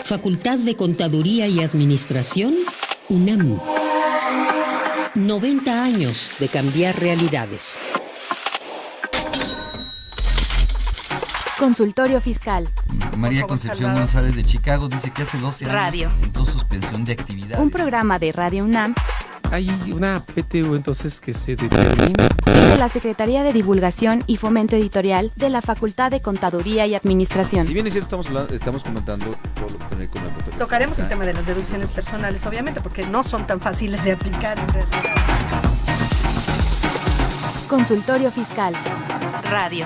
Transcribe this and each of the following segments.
Facultad de Contaduría y Administración, UNAM. 90 años de cambiar realidades. Consultorio Fiscal. María Concepción González de Chicago dice que hace 12 años Radio. presentó suspensión de actividades. Un programa de Radio UNAM. Hay una PTU entonces que se determina De la Secretaría de Divulgación y Fomento Editorial de la Facultad de Contaduría y Administración. Si bien es cierto, estamos comentando todo lo que tiene con la contabilidad. Tocaremos el tema de las deducciones personales, obviamente, porque no son tan fáciles de aplicar en realidad. Consultorio Fiscal. Radio.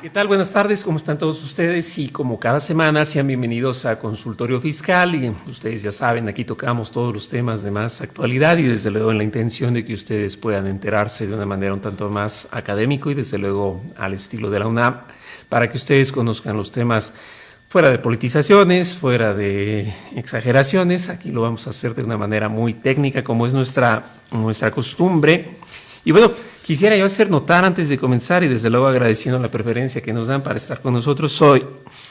¿Qué tal? Buenas tardes, ¿cómo están todos ustedes? Y como cada semana, sean bienvenidos a Consultorio Fiscal. Y ustedes ya saben, aquí tocamos todos los temas de más actualidad y desde luego en la intención de que ustedes puedan enterarse de una manera un tanto más académico y desde luego al estilo de la UNAM, para que ustedes conozcan los temas fuera de politizaciones, fuera de exageraciones. Aquí lo vamos a hacer de una manera muy técnica, como es nuestra costumbre. Y bueno, quisiera yo hacer notar antes de comenzar y desde luego agradeciendo la preferencia que nos dan para estar con nosotros hoy,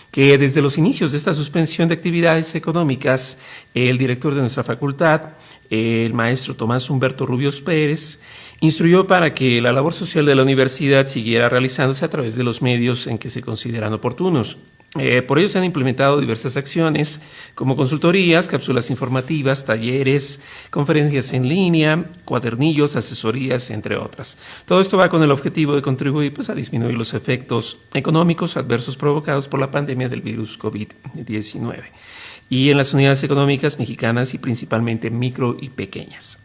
que desde los inicios de esta suspensión de actividades económicas, el director de nuestra facultad, el maestro Tomás Humberto Rubios Pérez, instruyó para que la labor social de la universidad siguiera realizándose a través de los medios en que se consideran oportunos. Por ello se han implementado diversas acciones como consultorías, cápsulas informativas, talleres, conferencias en línea, cuadernillos, asesorías, entre otras. Todo esto va con el objetivo de contribuir a disminuir los efectos económicos adversos provocados por la pandemia del virus COVID-19 y en las unidades económicas mexicanas y principalmente micro y pequeñas.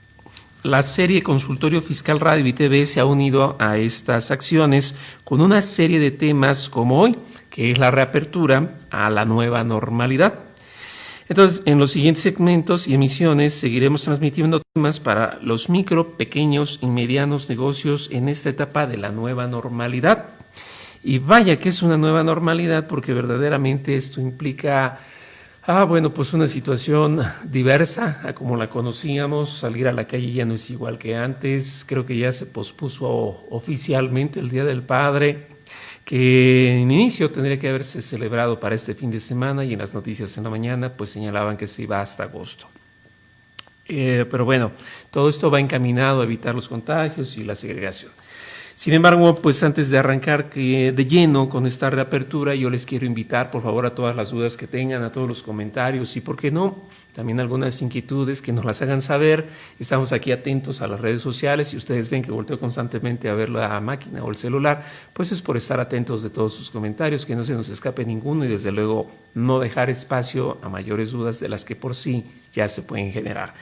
La serie Consultorio Fiscal Radio y TV se ha unido a estas acciones con una serie de temas como hoy, que es la reapertura a la nueva normalidad. Entonces, en los siguientes segmentos y emisiones seguiremos transmitiendo temas para los micro, pequeños y medianos negocios en esta etapa de la nueva normalidad. Y vaya que es una nueva normalidad porque verdaderamente esto implica pues una situación diversa a como la conocíamos. Salir a la calle ya no es igual que antes. Creo que ya se pospuso oficialmente el Día del Padre, que en inicio tendría que haberse celebrado para este fin de semana y en las noticias en la mañana pues señalaban que se iba hasta agosto. Pero bueno, todo esto va encaminado a evitar los contagios y la segregación. Sin embargo, pues antes de arrancar de lleno con esta reapertura, yo les quiero invitar, por favor, a todas las dudas que tengan, a todos los comentarios y, ¿por qué no?, también algunas inquietudes que nos las hagan saber. Estamos aquí atentos a las redes sociales. Si ustedes ven que volteo constantemente a ver la máquina o el celular, pues es por estar atentos de todos sus comentarios, que no se nos escape ninguno y desde luego no dejar espacio a mayores dudas de las que por sí ya se pueden generar.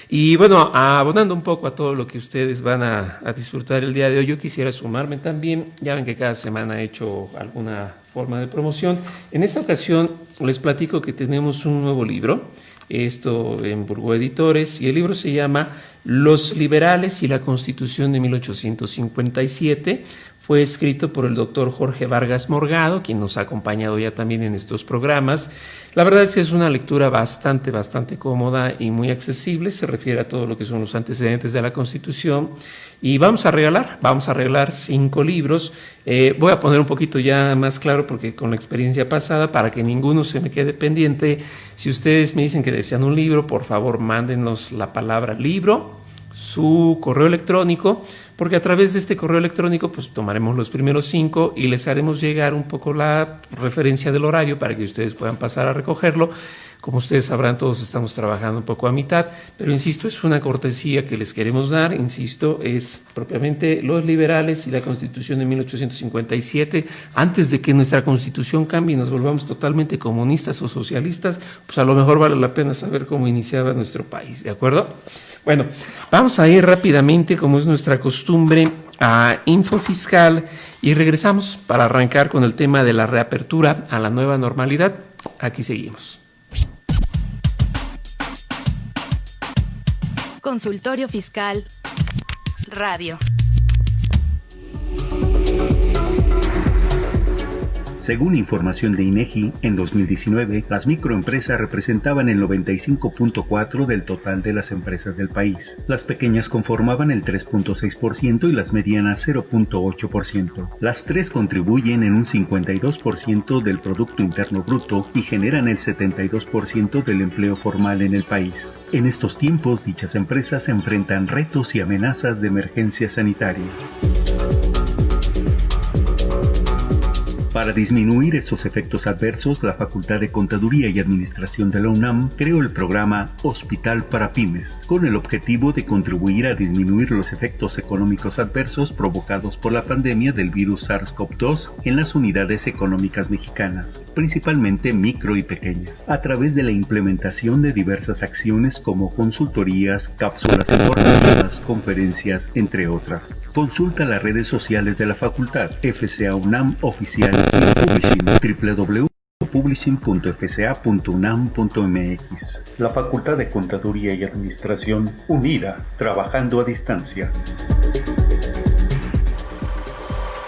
Y bueno, abonando un poco a todo lo que ustedes van a disfrutar el día de hoy, yo quisiera sumarme también. Ya ven que cada semana he hecho alguna forma de promoción. En esta ocasión les platico que tenemos un nuevo libro, esto en Burgó Editores, y el libro se llama Los liberales y la Constitución de 1857. Fue escrito por el doctor Jorge Vargas Morgado, quien nos ha acompañado ya también en estos programas. La verdad es que es una lectura bastante cómoda y muy accesible. Se refiere a todo lo que son los antecedentes de la Constitución. Y vamos a regalar 5 libros. Voy a poner un poquito ya más claro, porque con la experiencia pasada, para que ninguno se me quede pendiente, si ustedes me dicen que desean un libro, por favor mándenos la palabra libro, su correo electrónico, porque a través de este correo electrónico pues tomaremos los primeros 5 y les haremos llegar un poco la referencia del horario para que ustedes puedan pasar a recogerlo. Como ustedes sabrán, todos estamos trabajando un poco a mitad, pero insisto, es una cortesía que les queremos dar. Insisto, es propiamente Los liberales y la Constitución de 1857. Antes de que nuestra Constitución cambie y nos volvamos totalmente comunistas o socialistas, pues a lo mejor vale la pena saber cómo iniciaba nuestro país, ¿de acuerdo? Bueno, vamos a ir rápidamente, como es nuestra costumbre, a Info Fiscal y regresamos para arrancar con el tema de la reapertura a la nueva normalidad. Aquí seguimos. Consultorio Fiscal Radio. Según información de INEGI, en 2019, las microempresas representaban el 95.4% del total de las empresas del país. Las pequeñas conformaban el 3.6% y las medianas 0.8%. Las tres contribuyen en un 52% del Producto Interno Bruto y generan el 72% del empleo formal en el país. En estos tiempos, dichas empresas enfrentan retos y amenazas de emergencia sanitaria. Para disminuir estos efectos adversos, la Facultad de Contaduría y Administración de la UNAM creó el programa Hospital para Pymes, con el objetivo de contribuir a disminuir los efectos económicos adversos provocados por la pandemia del virus SARS-CoV-2 en las unidades económicas mexicanas, principalmente micro y pequeñas, a través de la implementación de diversas acciones como consultorías, cápsulas informativas, conferencias, entre otras. Consulta las redes sociales de la Facultad, FCA UNAM Oficial y Publishing, www.publishing.fca.unam.mx. La Facultad de Contaduría y Administración, unida, trabajando a distancia.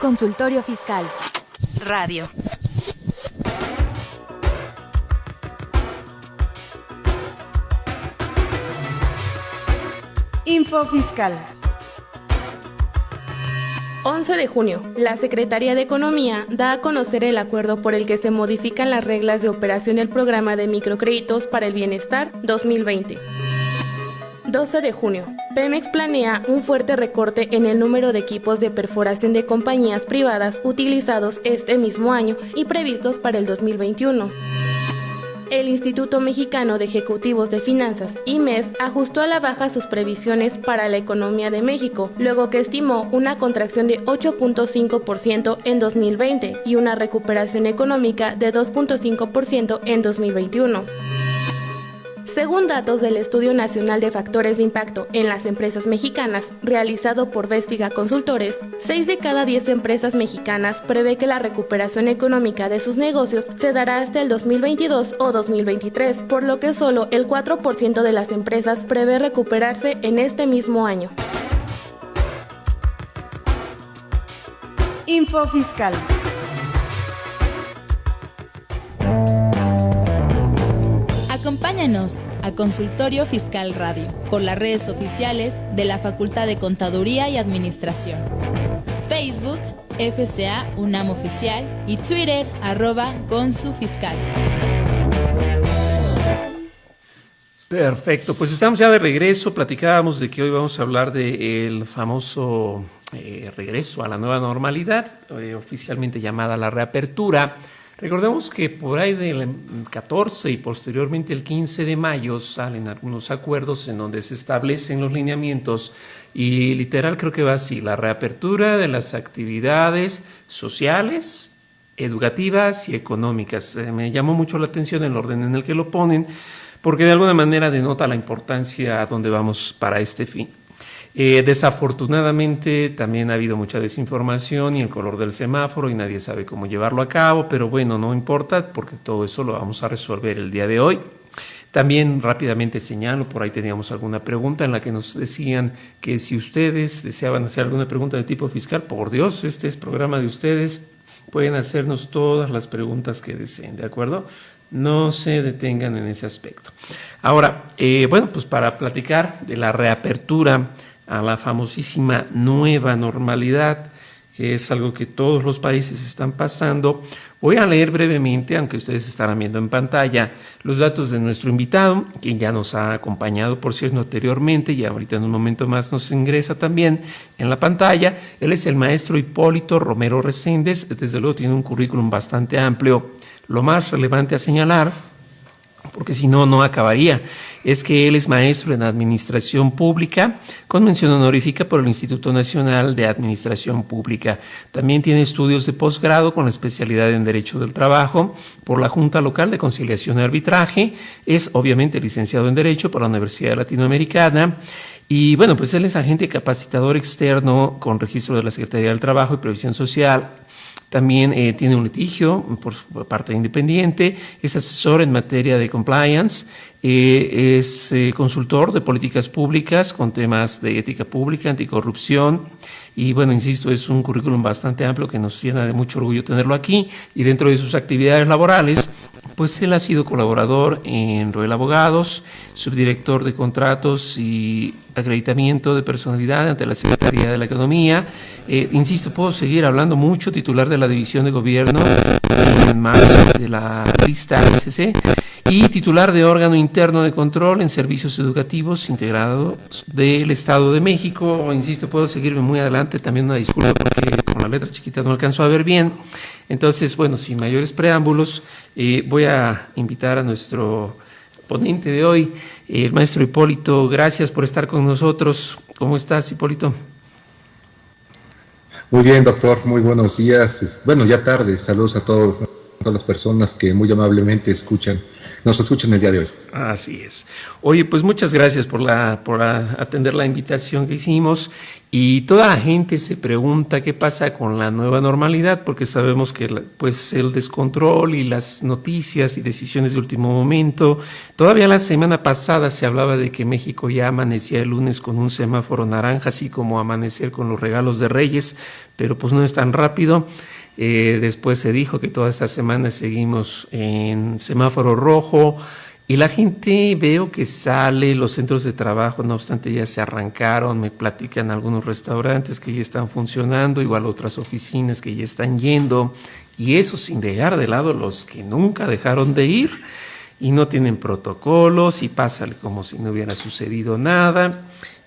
Consultorio Fiscal. Radio. Info Fiscal. 11 de junio, la Secretaría de Economía da a conocer el acuerdo por el que se modifican las reglas de operación del Programa de Microcréditos para el Bienestar 2020. 12 de junio, Pemex planea un fuerte recorte en el número de equipos de perforación de compañías privadas utilizados este mismo año y previstos para el 2021. El Instituto Mexicano de Ejecutivos de Finanzas, IMEF, ajustó a la baja sus previsiones para la economía de México, luego que estimó una contracción de 8.5% en 2020 y una recuperación económica de 2.5% en 2021. Según datos del Estudio Nacional de Factores de Impacto en las Empresas Mexicanas, realizado por Vestiga Consultores, 6 de cada 10 empresas mexicanas prevé que la recuperación económica de sus negocios se dará hasta el 2022 o 2023, por lo que solo el 4% de las empresas prevé recuperarse en este mismo año. Info Fiscal. Acompáñanos a Consultorio Fiscal Radio por las redes oficiales de la Facultad de Contaduría y Administración. Facebook, FCA UNAM Oficial y Twitter, @ConsuFiscal. Perfecto, pues estamos ya de regreso. Platicábamos de que hoy vamos a hablar del famoso regreso a la nueva normalidad, oficialmente llamada la reapertura. Recordemos que por ahí del 14 y posteriormente el 15 de mayo salen algunos acuerdos en donde se establecen los lineamientos y literal creo que va así: la reapertura de las actividades sociales, educativas y económicas. Me llamó mucho la atención el orden en el que lo ponen, porque de alguna manera denota la importancia a dónde vamos para este fin. Desafortunadamente también ha habido mucha desinformación y el color del semáforo y nadie sabe cómo llevarlo a cabo, pero bueno, no importa porque todo eso lo vamos a resolver el día de hoy. También rápidamente señalo, por ahí teníamos alguna pregunta en la que nos decían que si ustedes deseaban hacer alguna pregunta de tipo fiscal, por Dios, este es programa de ustedes, pueden hacernos todas las preguntas que deseen, ¿de acuerdo? No se detengan en ese aspecto. Ahora, bueno, pues para platicar de la reapertura a la famosísima nueva normalidad, que es algo que todos los países están pasando, voy a leer brevemente, aunque ustedes estarán viendo en pantalla, los datos de nuestro invitado, quien ya nos ha acompañado, por cierto, anteriormente, y ahorita en un momento más nos ingresa también en la pantalla. Él es el maestro Hipólito Romero Reséndez, desde luego tiene un currículum bastante amplio. Lo más relevante a señalar, porque si no, no acabaría, es que él es maestro en Administración Pública, con mención honorífica por el Instituto Nacional de Administración Pública. También tiene estudios de posgrado con la especialidad en Derecho del Trabajo por la Junta Local de Conciliación y Arbitraje. Es obviamente licenciado en Derecho por la Universidad Latinoamericana. Y bueno, pues él es agente capacitador externo con registro de la Secretaría del Trabajo y Previsión Social. También tiene un litigio por parte independiente, es asesor en materia de compliance, es consultor de políticas públicas con temas de ética pública, anticorrupción Y bueno, insisto, es un currículum bastante amplio que nos llena de mucho orgullo tenerlo aquí. Y dentro de sus actividades laborales, pues él ha sido colaborador en Roel Abogados, subdirector de contratos y acreditamiento de personalidad ante la Secretaría de la Economía. Insisto, puedo seguir hablando mucho, titular de la División de Gobierno en marzo de la lista SC y titular de órgano interno de control en servicios educativos integrados del Estado de México. Insisto, puedo seguirme muy adelante, también una disculpa porque con la letra chiquita no alcanzo a ver bien. Entonces, bueno, sin mayores preámbulos, voy a invitar a nuestro ponente de hoy, el maestro Hipólito. Gracias por estar con nosotros. ¿Cómo estás, Hipólito? Muy bien, doctor, muy buenos días. Bueno, ya tarde, saludos a todas las personas que muy amablemente nos escuchan el día de hoy. Así es. Oye, pues muchas gracias por atender la invitación que hicimos. Y toda la gente se pregunta qué pasa con la nueva normalidad, porque sabemos que pues el descontrol y las noticias y decisiones de último momento. Todavía la semana pasada se hablaba de que México ya amanecía el lunes con un semáforo naranja, así como amanecer con los regalos de Reyes, pero pues no es tan rápido. Después se dijo que toda esta semana seguimos en semáforo rojo. Y la gente veo que sale, los centros de trabajo, no obstante, ya se arrancaron, me platican algunos restaurantes que ya están funcionando, igual otras oficinas que ya están yendo, y eso sin dejar de lado los que nunca dejaron de ir y no tienen protocolos y pásale como si no hubiera sucedido nada.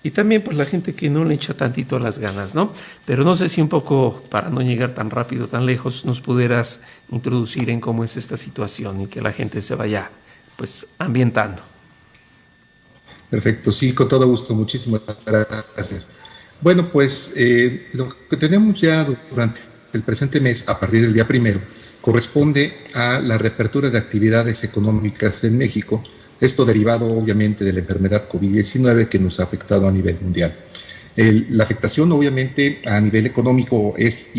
Y también pues la gente que no le echa tantito las ganas, ¿no? Pero no sé si un poco, para no llegar tan rápido, tan lejos, nos pudieras introducir en cómo es esta situación y que la gente se vaya pues ambientando. Perfecto, sí, con todo gusto, muchísimas gracias. Bueno, pues lo que tenemos ya durante el presente mes, a partir del día 1, corresponde a la reapertura de actividades económicas en México, esto derivado obviamente de la enfermedad COVID-19 que nos ha afectado a nivel mundial. La afectación obviamente a nivel económico es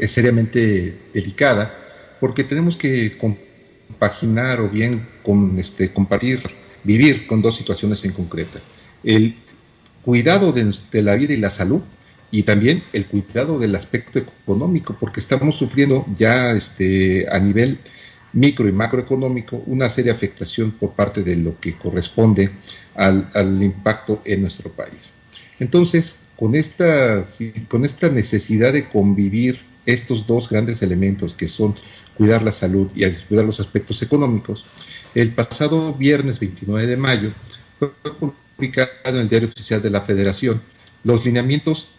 seriamente delicada porque tenemos que compaginar o bien compartir, vivir con dos situaciones en concreta. El cuidado de la vida y la salud y también el cuidado del aspecto económico, porque estamos sufriendo ya a nivel micro y macroeconómico una seria afectación por parte de lo que corresponde al impacto en nuestro país. Entonces, con esta necesidad de convivir estos dos grandes elementos que son cuidar la salud y cuidar los aspectos económicos, el pasado viernes 29 de mayo fue publicado en el Diario Oficial de la Federación los lineamientos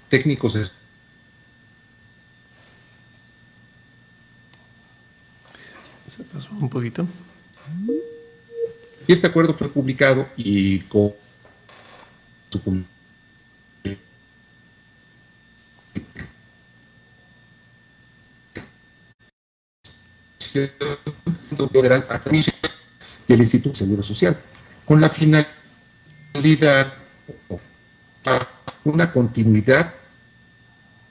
técnicos. Se pasó un poquito. Y este acuerdo fue publicado y con su Federal y el Instituto de Seguro Social, con la finalidad una continuidad,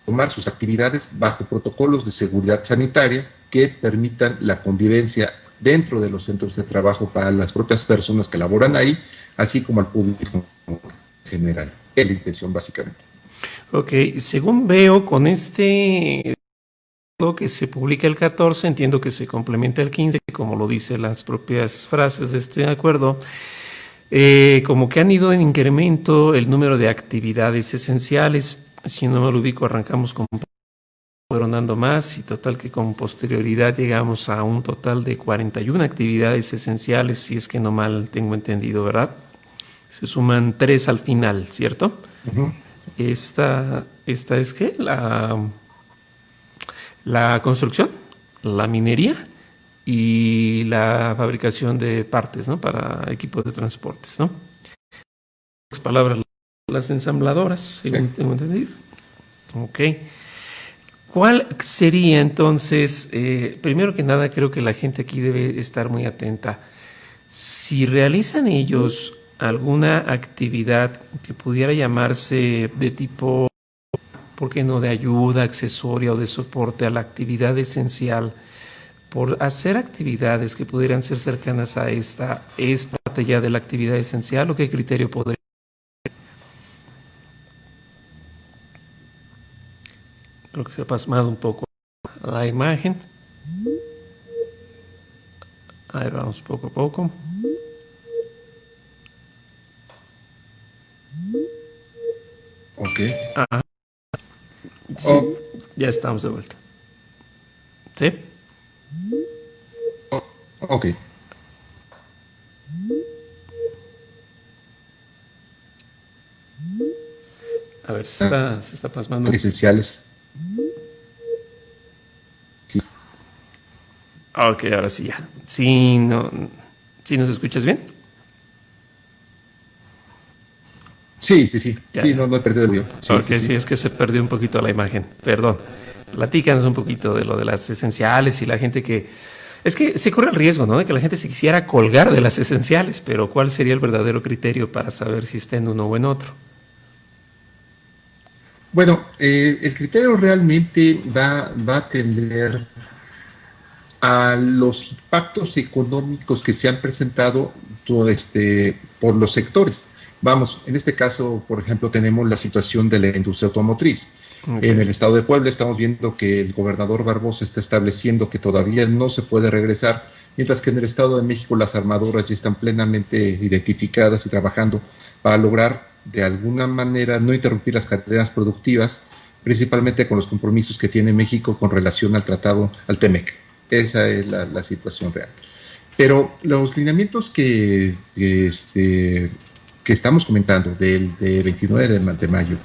tomar sus actividades bajo protocolos de seguridad sanitaria que permitan la convivencia dentro de los centros de trabajo para las propias personas que laboran ahí, así como al público en general. Es la intención básicamente. Ok, según veo con que se publica el 14, entiendo que se complementa el 15, como lo dicen las propias frases de este acuerdo, como que han ido en incremento el número de actividades esenciales. Si no me lo ubico, arrancamos con fueron dando más y total que con posterioridad llegamos a un total de 41 actividades esenciales, si es que no mal tengo entendido, ¿verdad? Se suman 3 al final, ¿cierto? Uh-huh. Esta es ¿qué? La construcción, la minería y la fabricación de partes, ¿no? Para equipos de transportes, ¿no? En otras palabras, las ensambladoras, según tengo entendido. Ok. ¿Cuál sería entonces, primero que nada, creo que la gente aquí debe estar muy atenta, si realizan ellos alguna actividad que pudiera llamarse de tipo, ¿por qué no?, de ayuda, accesoria o de soporte a la actividad esencial, por hacer actividades que pudieran ser cercanas a esta, ¿es parte ya de la actividad esencial o qué criterio podría? que se ha pasmado un poco la imagen. Ahí vamos poco a poco. Ok. Ajá. Sí, ya estamos de vuelta. ¿Sí? Ok. A ver, se está pasmando. Esenciales. Sí. Ok, ahora sí ya. Sí, no, ¿sí nos escuchas bien? Sí. Ya, Sí, ya. no he perdido el video. Sí, es que se perdió un poquito la imagen. Perdón. Platícanos un poquito de lo de las esenciales y la gente que... Es que se corre el riesgo, ¿no? De que la gente se quisiera colgar de las esenciales, pero ¿cuál sería el verdadero criterio para saber si está en uno o en otro? Bueno, el criterio realmente va a tender a los impactos económicos que se han presentado por los sectores. Vamos, en este caso, por ejemplo, tenemos la situación de la industria automotriz. Okay. En el estado de Puebla estamos viendo que el gobernador Barbosa está estableciendo que todavía no se puede regresar, mientras que en el estado de México las armadoras ya están plenamente identificadas y trabajando para lograr de alguna manera no interrumpir las cadenas productivas, principalmente con los compromisos que tiene México con relación al tratado, al TEMEC. Esa es la situación real. Pero los lineamientos que estamos comentando del 29 de mayo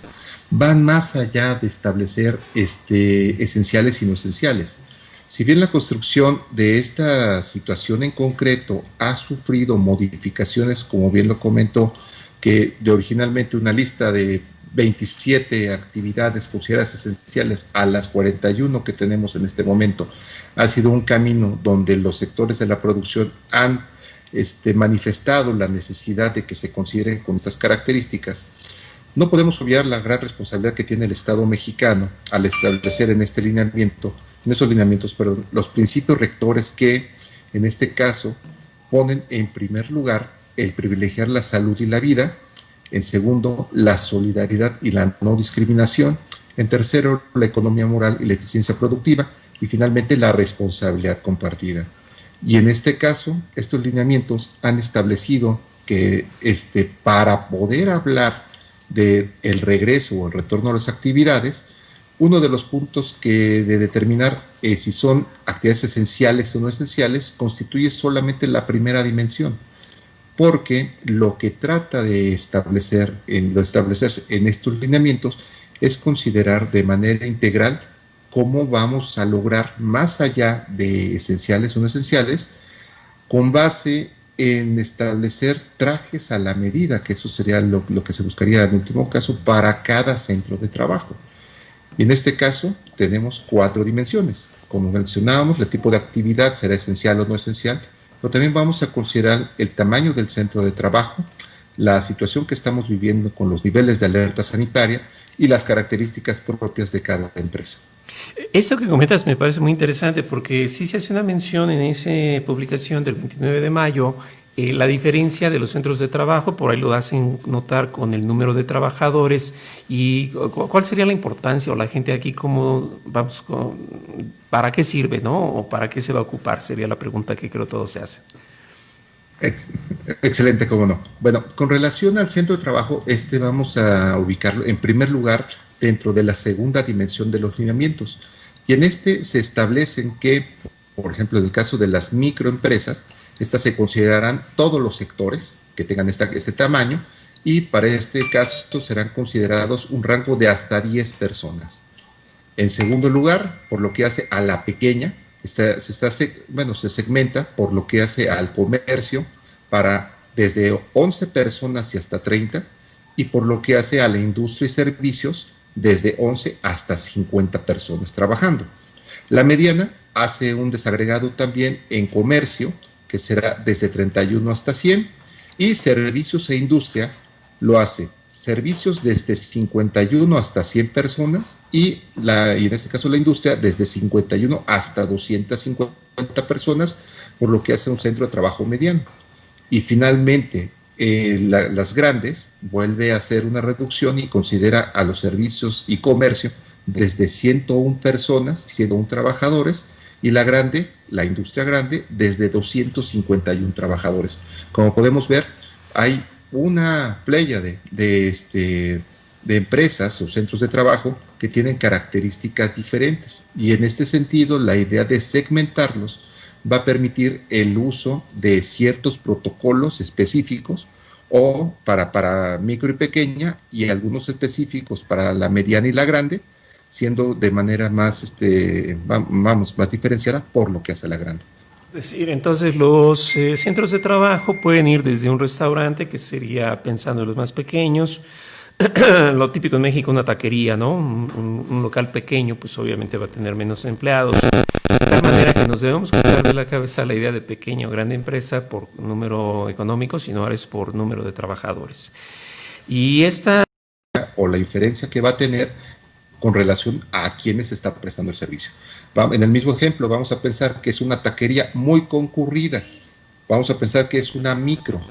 van más allá de establecer esenciales y no esenciales. Si bien la construcción de esta situación en concreto ha sufrido modificaciones, como bien lo comentó, que de originalmente una lista de 27 actividades consideradas esenciales a las 41 que tenemos en este momento, ha sido un camino donde los sectores de la producción han manifestado la necesidad de que se consideren con estas características. No podemos obviar la gran responsabilidad que tiene el Estado mexicano al establecer en esos lineamientos, los principios rectores que, en este caso, ponen en primer lugar el privilegiar la salud y la vida, en segundo, la solidaridad y la no discriminación, en tercero, la economía moral y la eficiencia productiva, y finalmente, la responsabilidad compartida. Y en este caso, estos lineamientos han establecido que para poder hablar del regreso o el retorno a las actividades, uno de los puntos que de determinar si son actividades esenciales o no esenciales constituye solamente la primera dimensión, porque lo que trata de establecerse en estos lineamientos es considerar de manera integral cómo vamos a lograr, más allá de esenciales o no esenciales, con base en establecer trajes a la medida, que eso sería lo que se buscaría en último caso para cada centro de trabajo. Y en este caso tenemos 4 dimensiones. Como mencionábamos, el tipo de actividad será esencial o no esencial, pero también vamos a considerar el tamaño del centro de trabajo, la situación que estamos viviendo con los niveles de alerta sanitaria y las características propias de cada empresa. Eso que comentas me parece muy interesante porque sí se hace una mención en esa publicación del 29 de mayo, la diferencia de los centros de trabajo, por ahí lo hacen notar con el número de trabajadores y cuál sería la importancia o la gente aquí, cómo vamos, para qué sirve, ¿no? O para qué se va a ocupar, sería la pregunta que creo todos se hacen. Excelente, cómo no. Bueno, con relación al centro de trabajo, vamos a ubicarlo en primer lugar dentro de la segunda dimensión de los lineamientos. Y en se establecen que, por ejemplo, en el caso de las microempresas, estas se considerarán todos los sectores que tengan este tamaño y para este caso serán considerados un rango de hasta 10 personas. En segundo lugar, por lo que hace a la pequeña, se segmenta por lo que hace al comercio para desde 11 personas y hasta 30, y por lo que hace a la industria y servicios desde 11 hasta 50 personas trabajando. La mediana hace un desagregado también en comercio, que será desde 31 hasta 100, y servicios e industria lo hace servicios desde 51 hasta 100 personas y en este caso la industria desde 51 hasta 250 personas, por lo que hace un centro de trabajo mediano. Y finalmente, las grandes vuelve a hacer una reducción y considera a los servicios y comercio desde 101 personas, 101 trabajadores, y la grande, la industria grande, desde 251 trabajadores. Como podemos ver, hay una playa de empresas o centros de trabajo que tienen características diferentes, y en este sentido la idea de segmentarlos va a permitir el uso de ciertos protocolos específicos o para micro y pequeña, y algunos específicos para la mediana y la grande, siendo de manera más más diferenciada por lo que hace la grande. Es decir, entonces los centros de trabajo pueden ir desde un restaurante, que sería pensando en los más pequeños, lo típico en México, una taquería, ¿no? Un local pequeño, pues obviamente va a tener menos empleados. De tal manera que nos debemos quitar de la cabeza la idea de pequeña o grande empresa por número económico, sino es por número de trabajadores. Y esta... o la inferencia que va a tener con relación a quienes está prestando el servicio. En el mismo ejemplo, vamos a pensar que es una taquería muy concurrida, vamos a pensar que es una micro,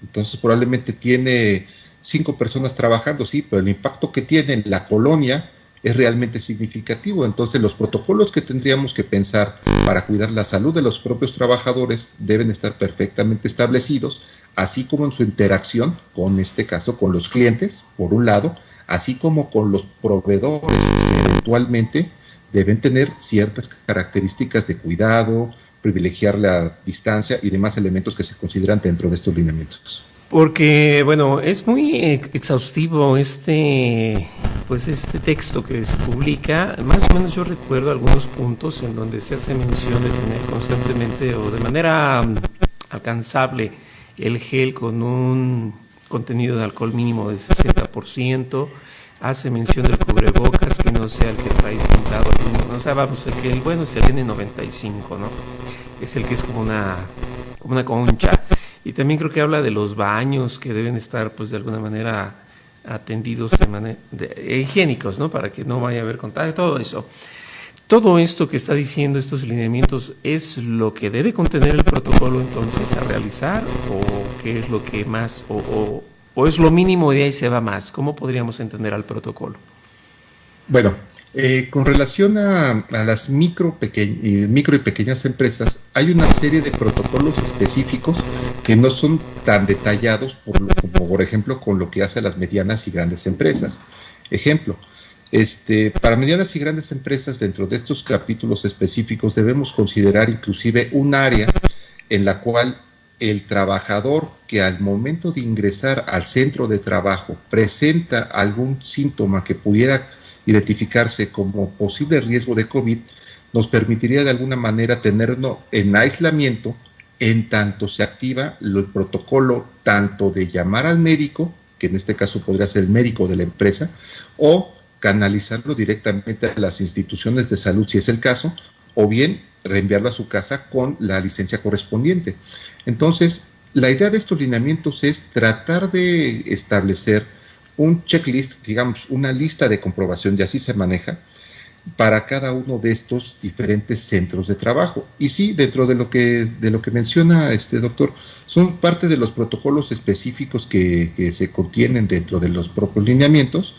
entonces probablemente tiene 5 personas trabajando, sí, pero el impacto que tiene en la colonia es realmente significativo. Entonces los protocolos que tendríamos que pensar para cuidar la salud de los propios trabajadores deben estar perfectamente establecidos, así como en su interacción con, este caso, con los clientes, por un lado, así como con los proveedores, que eventualmente deben tener ciertas características de cuidado, privilegiar la distancia y demás elementos que se consideran dentro de estos lineamientos. Porque, bueno, es muy exhaustivo este texto que se publica. Más o menos yo recuerdo algunos puntos en donde se hace mención de tener constantemente o de manera alcanzable el gel con un contenido de alcohol mínimo de 60%, hace mención del cubrebocas, que no sea el que trae pintado, o sea, vamos, el bueno es el N95, ¿no? Es el que es como una concha. Y también creo que habla de los baños que deben estar, pues, de alguna manera atendidos de manera higiénicos, ¿no? Para que no vaya a haber contagio, todo eso. Todo esto que está diciendo estos lineamientos es lo que debe contener el protocolo entonces a realizar, o qué es lo que más, o es lo mínimo y de ahí se va más. ¿Cómo podríamos entender al protocolo? Bueno, con relación a las micro y pequeñas empresas, hay una serie de protocolos específicos que no son tan detallados como por ejemplo con lo que hace las medianas y grandes empresas. Ejemplo, para medianas y grandes empresas, dentro de estos capítulos específicos debemos considerar inclusive un área en la cual el trabajador que al momento de ingresar al centro de trabajo presenta algún síntoma que pudiera identificarse como posible riesgo de COVID, nos permitiría de alguna manera tenerlo en aislamiento en tanto se activa el protocolo tanto de llamar al médico, que en este caso podría ser el médico de la empresa, o canalizarlo directamente a las instituciones de salud si es el caso, o bien reenviarlo a su casa con la licencia correspondiente. Entonces, la idea de estos lineamientos es tratar de establecer un checklist, digamos, una lista de comprobación, y así se maneja, para cada uno de estos diferentes centros de trabajo. Y sí, dentro de lo que menciona doctor, son parte de los protocolos específicos que se contienen dentro de los propios lineamientos,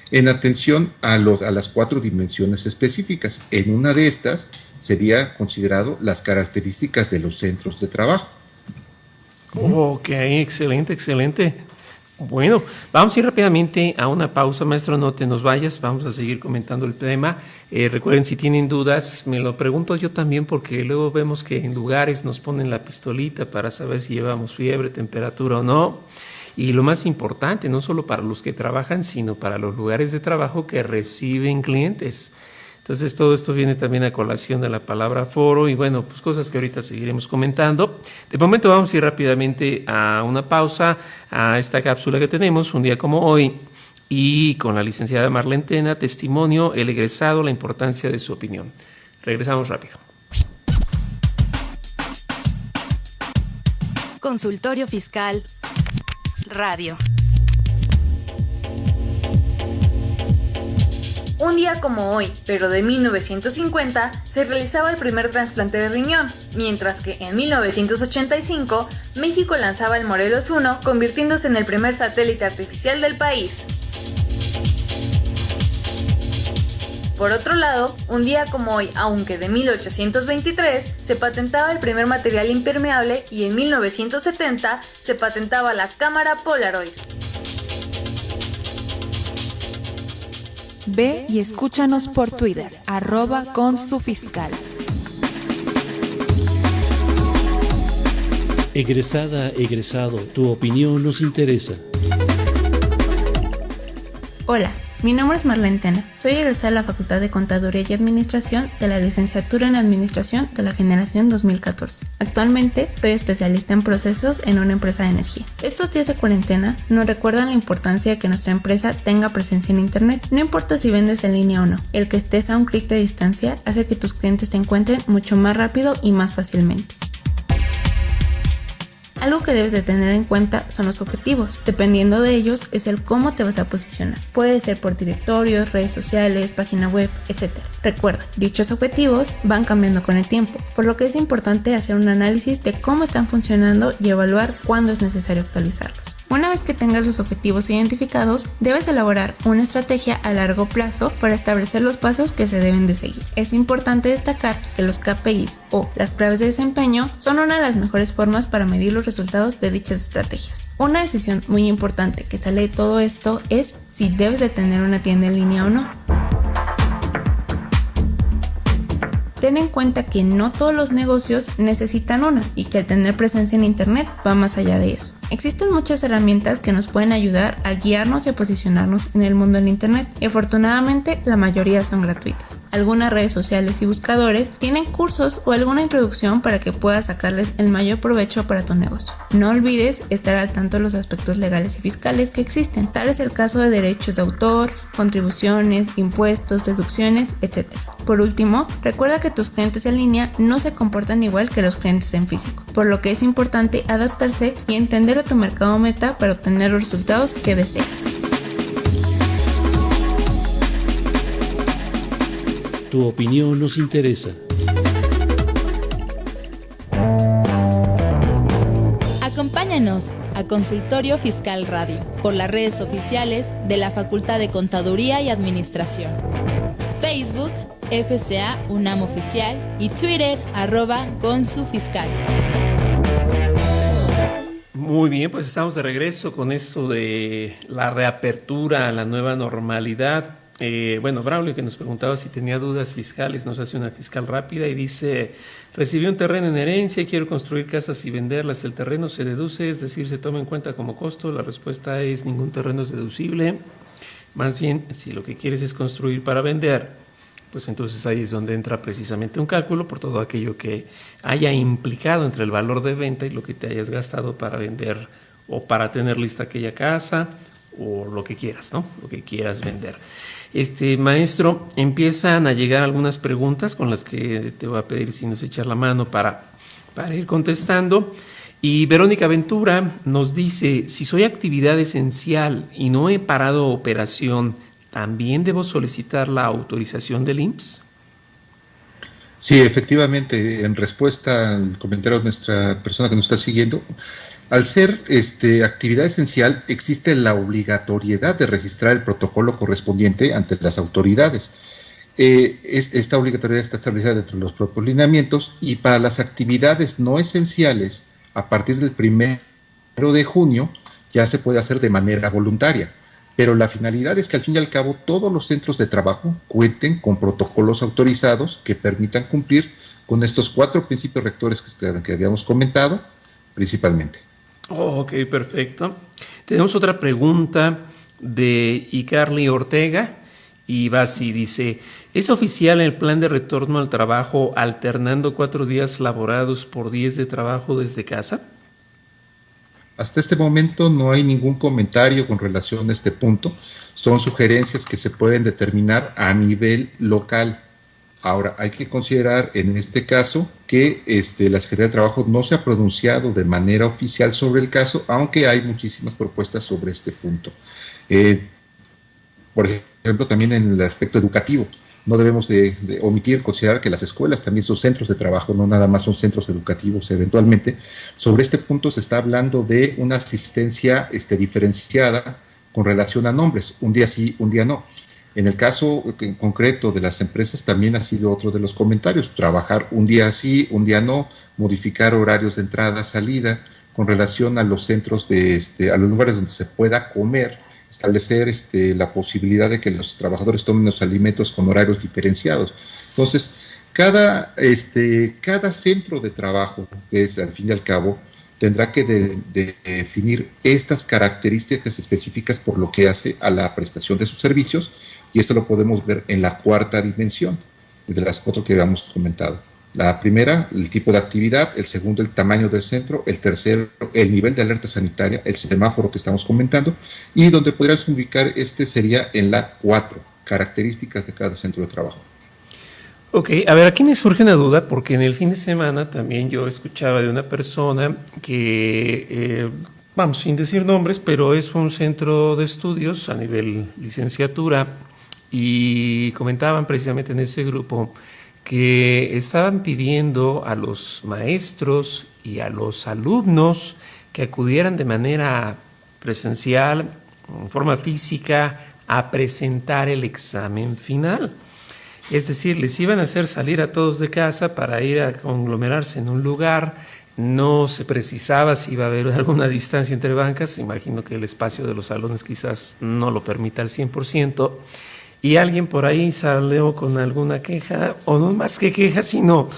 en atención a las 4 dimensiones específicas. En una de estas sería considerado las características de los centros de trabajo. Ok, excelente, excelente. Bueno, vamos a ir rápidamente a una pausa, maestro, no te nos vayas, vamos a seguir comentando el tema. Recuerden, si tienen dudas, me lo pregunto yo también, porque luego vemos que en lugares nos ponen la pistolita para saber si llevamos fiebre, temperatura o no. Y lo más importante, no solo para los que trabajan, sino para los lugares de trabajo que reciben clientes. Entonces, todo esto viene también a colación de la palabra foro y, bueno, pues cosas que ahorita seguiremos comentando. De momento vamos a ir rápidamente a una pausa, a esta cápsula que tenemos, un día como hoy, y con la licenciada Marlene Tena, testimonio, el egresado, la importancia de su opinión. Regresamos rápido. Consultorio Fiscal Radio. Un día como hoy, pero de 1950, se realizaba el primer trasplante de riñón, mientras que en 1985, México lanzaba el Morelos 1, convirtiéndose en el primer satélite artificial del país. Por otro lado, un día como hoy, aunque de 1823, se patentaba el primer material impermeable y en 1970 se patentaba la cámara Polaroid. Ve y escúchanos por Twitter, @consufiscal. Egresada, egresado, tu opinión nos interesa. Hola, mi nombre es Marlene Tena. Soy egresada de la Facultad de Contaduría y Administración de la Licenciatura en Administración de la Generación 2014. Actualmente soy especialista en procesos en una empresa de energía. Estos días de cuarentena nos recuerdan la importancia de que nuestra empresa tenga presencia en Internet. No importa si vendes en línea o no, el que estés a un clic de distancia hace que tus clientes te encuentren mucho más rápido y más fácilmente. Algo que debes de tener en cuenta son los objetivos. Dependiendo de ellos es el cómo te vas a posicionar. Puede ser por directorios, redes sociales, página web, etc. Recuerda, dichos objetivos van cambiando con el tiempo, por lo que es importante hacer un análisis de cómo están funcionando y evaluar cuándo es necesario actualizarlos. Una vez que tengas los objetivos identificados, debes elaborar una estrategia a largo plazo para establecer los pasos que se deben de seguir. Es importante destacar que los KPIs o las claves de desempeño son una de las mejores formas para medir los resultados de dichas estrategias. Una decisión muy importante que sale de todo esto es si debes de tener una tienda en línea o no. Ten en cuenta que no todos los negocios necesitan una y que el tener presencia en Internet va más allá de eso. Existen muchas herramientas que nos pueden ayudar a guiarnos y a posicionarnos en el mundo en Internet y afortunadamente la mayoría son gratuitas. Algunas redes sociales y buscadores tienen cursos o alguna introducción para que puedas sacarles el mayor provecho para tu negocio. No olvides estar al tanto de los aspectos legales y fiscales que existen. Tal es el caso de derechos de autor, contribuciones, impuestos, deducciones, etc. Por último, recuerda que tus clientes en línea no se comportan igual que los clientes en físico, por lo que es importante adaptarse y entender a tu mercado meta para obtener los resultados que deseas. Tu opinión nos interesa. Acompáñanos a Consultorio Fiscal Radio por las redes oficiales de la Facultad de Contaduría y Administración. Facebook, FCA UNAM Oficial y Twitter, @consufiscal. Muy bien, pues estamos de regreso con esto de la reapertura a la nueva normalidad. Braulio, que nos preguntaba si tenía dudas fiscales, nos hace una fiscal rápida y dice: recibí un terreno en herencia y quiero construir casas y venderlas. ¿El terreno se deduce, es decir, se toma en cuenta como costo? La respuesta es: ningún terreno es deducible. Más bien, si lo que quieres es construir para vender, pues entonces ahí es donde entra precisamente un cálculo por todo aquello que haya implicado entre el valor de venta y lo que te hayas gastado para vender o para tener lista aquella casa o lo que quieras, ¿no? Lo que quieras vender. Maestro, empiezan a llegar algunas preguntas con las que te voy a pedir si nos echas la mano para ir contestando. Y Verónica Ventura nos dice: si soy actividad esencial y no he parado operación, ¿también debo solicitar la autorización del IMSS? Sí, efectivamente, en respuesta al comentario de nuestra persona que nos está siguiendo, al ser actividad esencial, existe la obligatoriedad de registrar el protocolo correspondiente ante las autoridades. Esta obligatoriedad está establecida dentro de los propios lineamientos, y para las actividades no esenciales, a partir del 1 de junio, ya se puede hacer de manera voluntaria. Pero la finalidad es que al fin y al cabo todos los centros de trabajo cuenten con protocolos autorizados que permitan cumplir con estos 4 principios rectores que habíamos comentado principalmente. Ok, perfecto. Tenemos otra pregunta de Icarly Ortega y va así, dice: ¿es oficial el plan de retorno al trabajo alternando 4 días laborados por 10 de trabajo desde casa? Hasta este momento no hay ningún comentario con relación a este punto. Son sugerencias que se pueden determinar a nivel local. Ahora, hay que considerar en este caso que la Secretaría de Trabajo no se ha pronunciado de manera oficial sobre el caso, aunque hay muchísimas propuestas sobre este punto. Por ejemplo, también en el aspecto educativo, no debemos de omitir considerar que las escuelas también son centros de trabajo, no nada más son centros educativos eventualmente. Sobre este punto se está hablando de una asistencia diferenciada con relación a nombres, un día sí, un día no. En el caso en concreto de las empresas también ha sido otro de los comentarios, trabajar un día sí, un día no, modificar horarios de entrada, salida, con relación a los centros a los lugares donde se pueda comer, establecer la posibilidad de que los trabajadores tomen los alimentos con horarios diferenciados. Entonces, cada centro de trabajo, que es al fin y al cabo, tendrá que definir estas características específicas por lo que hace a la prestación de sus servicios, y esto lo podemos ver en la cuarta dimensión, de las cuatro que habíamos comentado. La primera, el tipo de actividad; el segundo, el tamaño del centro; el tercero, el nivel de alerta sanitaria, el semáforo que estamos comentando, y donde podrías ubicar sería en la 4, características de cada centro de trabajo. Ok, a ver, aquí me surge una duda, porque en el fin de semana también yo escuchaba de una persona que, vamos, sin decir nombres, pero es un centro de estudios a nivel licenciatura, y comentaban precisamente en ese grupo que estaban pidiendo a los maestros y a los alumnos que acudieran de manera presencial, en forma física, a presentar el examen final. Es decir, les iban a hacer salir a todos de casa para ir a conglomerarse en un lugar. No se precisaba si iba a haber alguna distancia entre bancas. Imagino que el espacio de los salones quizás no lo permita al 100%. Y alguien por ahí salió con alguna queja, o no más que queja, sino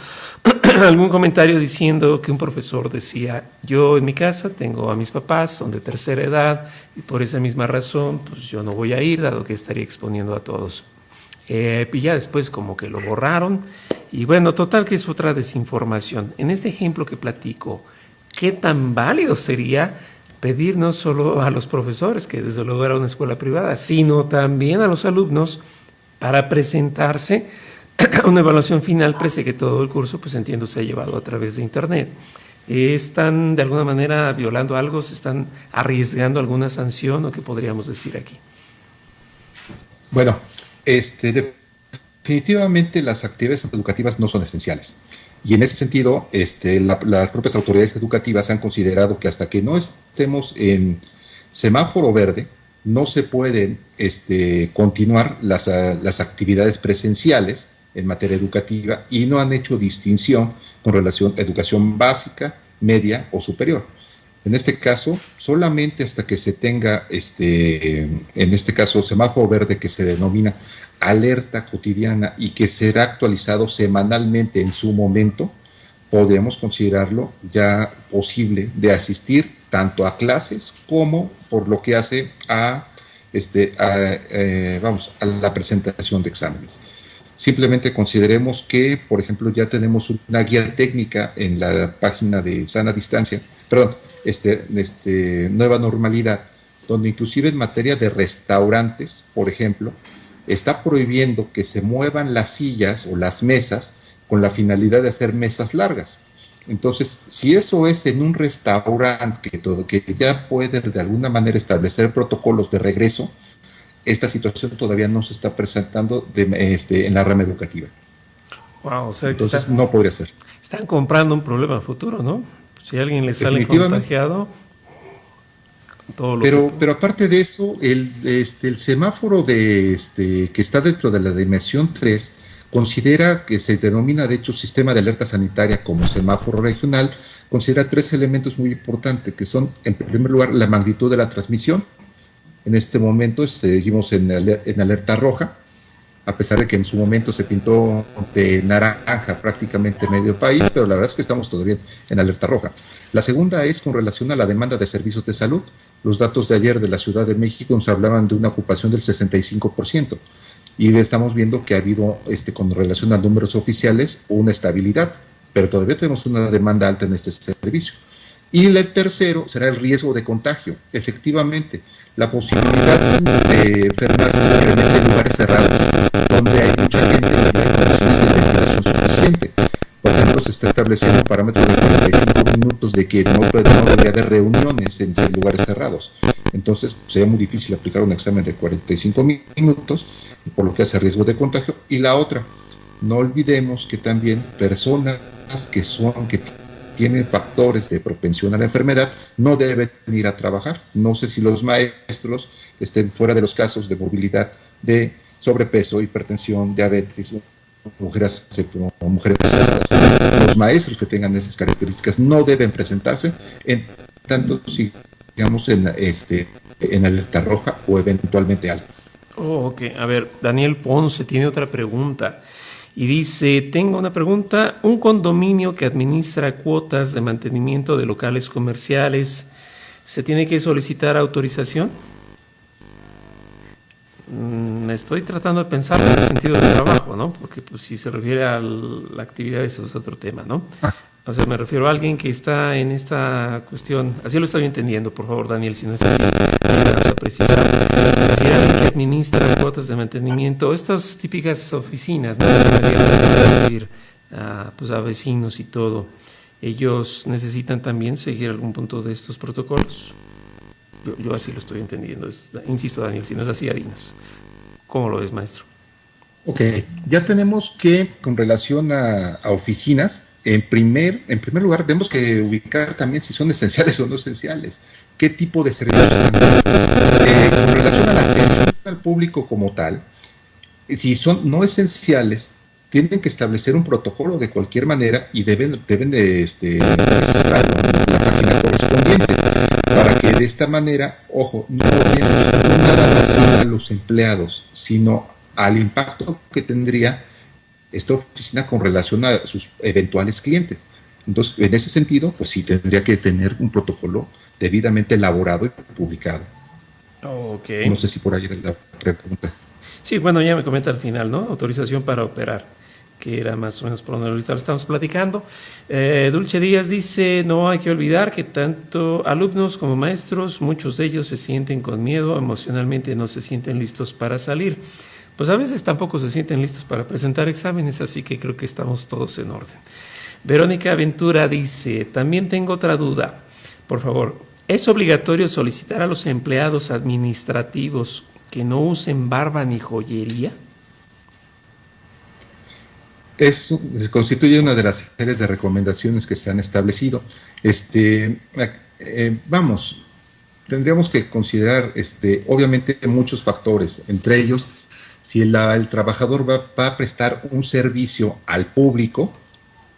algún comentario diciendo que un profesor decía: yo en mi casa tengo a mis papás, son de tercera edad, y por esa misma razón pues yo no voy a ir, dado que estaría exponiendo a todos. Y ya después como que lo borraron, y bueno, total que es otra desinformación. En este ejemplo que platico, ¿qué tan válido sería pedir no solo a los profesores, que desde luego era una escuela privada, sino también a los alumnos para presentarse a una evaluación final, pese que todo el curso, pues entiendo, se ha llevado a través de internet? ¿Están de alguna manera violando algo? ¿Se están arriesgando alguna sanción, o qué podríamos decir aquí? Bueno, definitivamente las actividades educativas no son esenciales. Y en ese sentido, las propias autoridades educativas han considerado que hasta que no estemos en semáforo verde, no se pueden continuar las actividades presenciales en materia educativa, y no han hecho distinción con relación a educación básica, media o superior. En este caso, solamente hasta que se tenga, en este caso, semáforo verde, que se denomina alerta cotidiana y que será actualizado semanalmente en su momento, podemos considerarlo ya posible de asistir tanto a clases como por lo que hace a la presentación de exámenes. Simplemente consideremos que, por ejemplo, ya tenemos una guía técnica en la página de Sana Distancia, Nueva Normalidad, donde inclusive en materia de restaurantes, por ejemplo, está prohibiendo que se muevan las sillas o las mesas con la finalidad de hacer mesas largas. Entonces, si eso es en un restaurante que ya puede de alguna manera establecer protocolos de regreso, esta situación todavía no se está presentando en la rama educativa. Wow, o sea, entonces no podría ser. Están comprando un problema futuro, ¿no? Si a alguien le sale contagiado, todo lo pero aparte de eso, el semáforo que está dentro de la dimensión 3 considera, que se denomina de hecho sistema de alerta sanitaria como semáforo regional, considera 3 elementos muy importantes, que son, en primer lugar, la magnitud de la transmisión. En este momento seguimos en alerta roja, a pesar de que en su momento se pintó de naranja prácticamente medio país, pero la verdad es que estamos todavía en alerta roja. La segunda es con relación a la demanda de servicios de salud. Los datos de ayer de la Ciudad de México nos hablaban de una ocupación del 65%, y estamos viendo que ha habido, con relación a números oficiales, una estabilidad, pero todavía tenemos una demanda alta en este servicio. Y el tercero será el riesgo de contagio. Efectivamente, la posibilidad de enfermarse se incrementa en lugares cerrados, donde hay mucha gente y no hay condiciones de ventilación suficiente. Por ejemplo, se está estableciendo un parámetro de 45 minutos de que no debería haber reuniones en lugares cerrados. Entonces, sería muy difícil aplicar un examen de 45 minutos, por lo que hace riesgo de contagio. Y la otra, no olvidemos que también personas que tienen factores de propensión a la enfermedad no deben ir a trabajar. No sé si los maestros estén fuera de los casos de movilidad de sobrepeso, hipertensión, diabetes, mujeres embarazadas. Los maestros que tengan esas características no deben presentarse en tanto si digamos en alerta roja o eventualmente alta. Ok, a ver, Daniel Ponce tiene otra pregunta y dice, tengo una pregunta, ¿un condominio que administra cuotas de mantenimiento de locales comerciales, se tiene que solicitar autorización? Estoy tratando de pensar en el sentido del trabajo, ¿no? Porque pues, si se refiere a la actividad, eso es otro tema, ¿no? O sea, me refiero a alguien que está en esta cuestión, así lo estoy entendiendo, por favor, Daniel, si no es así, vamos a precisar. Es decir, alguien que administra cuotas de mantenimiento, estas típicas oficinas, ¿no? Recibir pues a vecinos y todo, ¿ellos necesitan también seguir algún punto de estos protocolos? Yo así lo estoy entendiendo. Insisto, Daniel, si no es así, dinos. ¿Cómo lo ves, maestro? Ok, ya tenemos que, con relación a oficinas, en primer lugar, tenemos que ubicar también si son esenciales o no esenciales. ¿Qué tipo de servicios están dando? Con relación a la atención al público como tal, si son no esenciales, tienen que establecer un protocolo de cualquier manera y deben de registrarlo en la página correspondiente, para que de esta manera, ojo, no orienten nada más a los empleados, sino al impacto que tendría esta oficina con relación a sus eventuales clientes. Entonces, en ese sentido, pues sí tendría que tener un protocolo debidamente elaborado y publicado. Okay. No sé si por ahí era la pregunta. Sí, bueno, ya me comenta al final, ¿no? Autorización para operar, que era más o menos por donde ahorita lo estamos platicando. Dulce Díaz dice, no hay que olvidar que tanto alumnos como maestros, muchos de ellos se sienten con miedo, emocionalmente no se sienten listos para salir. Pues a veces tampoco se sienten listos para presentar exámenes, así que creo que estamos todos en orden. Verónica Ventura dice, también tengo otra duda. Por favor, ¿es obligatorio solicitar a los empleados administrativos que no usen barba ni joyería? Constituye una de las series de recomendaciones que se han establecido. Tendríamos que considerar obviamente muchos factores, entre ellos si el trabajador va a prestar un servicio al público.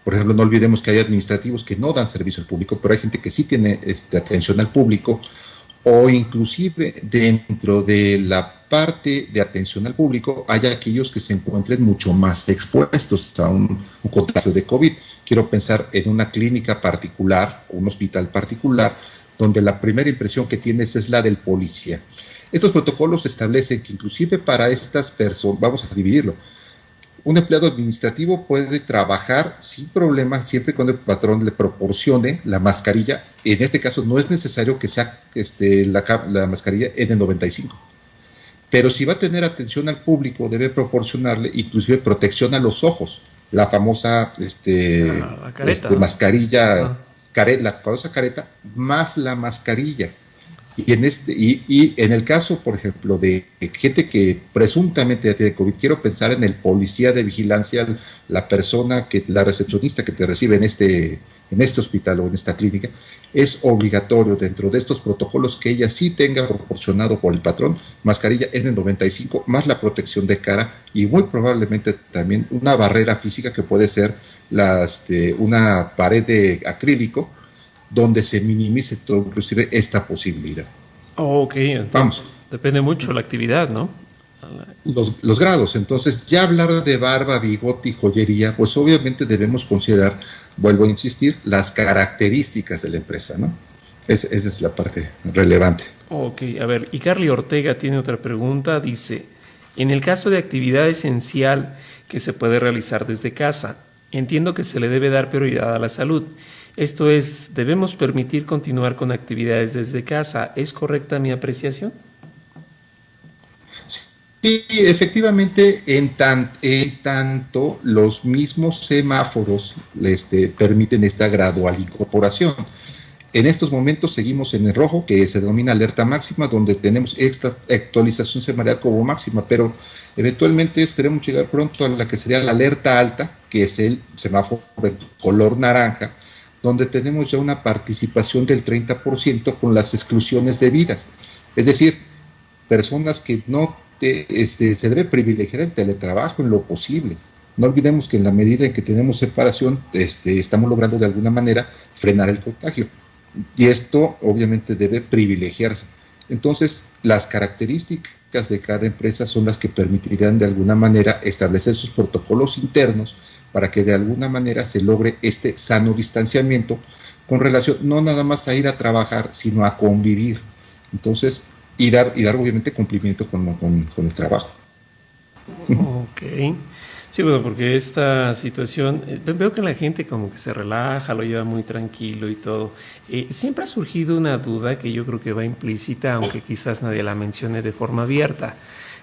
Por ejemplo, no olvidemos que hay administrativos que no dan servicio al público, pero hay gente que sí tiene atención al público, o inclusive dentro de la parte de atención al público hay aquellos que se encuentren mucho más expuestos a un contagio de COVID. Quiero pensar en una clínica particular, un hospital particular, donde la primera impresión que tienes es la del policía. Estos protocolos establecen que inclusive para estas personas, vamos a dividirlo, un empleado administrativo puede trabajar sin problema siempre y cuando el patrón le proporcione la mascarilla. En este caso no es necesario que sea la mascarilla N95. Pero si va a tener atención al público, debe proporcionarle inclusive protección a los ojos, la famosa la careta, mascarilla, la famosa careta, más la mascarilla. Y en el caso, por ejemplo, de gente que presuntamente ya tiene COVID, quiero pensar en el policía de vigilancia, la persona la recepcionista que te recibe en este hospital o en esta clínica, es obligatorio dentro de estos protocolos que ella sí tenga proporcionado por el patrón mascarilla N95 más la protección de cara y muy probablemente también una barrera física que puede ser una pared de acrílico donde se minimice todo, inclusive esta posibilidad. Ok, vamos. Depende mucho la actividad, ¿no? Los grados. Entonces, ya hablar de barba, bigote y joyería, pues obviamente debemos considerar, vuelvo a insistir, las características de la empresa, ¿no? Esa es la parte relevante. Ok, a ver, y Carly Ortega tiene otra pregunta, dice, en el caso de actividad esencial que se puede realizar desde casa, entiendo que se le debe dar prioridad a la salud. Esto es, ¿debemos permitir continuar con actividades desde casa? ¿Es correcta mi apreciación? Sí, efectivamente, en tanto los mismos semáforos permiten esta gradual incorporación. En estos momentos seguimos en el rojo, que se denomina alerta máxima, donde tenemos esta actualización semanal como máxima, pero eventualmente esperemos llegar pronto a la que sería la alerta alta, que es el semáforo de color naranja, donde tenemos ya una participación del 30% con las exclusiones debidas. Es decir, personas que no se debe privilegiar el teletrabajo en lo posible. No olvidemos que en la medida en que tenemos separación, estamos logrando de alguna manera frenar el contagio. Y esto obviamente debe privilegiarse. Entonces, las características de cada empresa son las que permitirán de alguna manera establecer sus protocolos internos para que de alguna manera se logre este sano distanciamiento con relación no nada más a ir a trabajar, sino a convivir. Entonces, y dar obviamente cumplimiento con el trabajo. Ok. Sí, bueno, porque esta situación, veo que la gente como que se relaja, lo lleva muy tranquilo y todo. Siempre ha surgido una duda que yo creo que va implícita, aunque quizás nadie la mencione de forma abierta.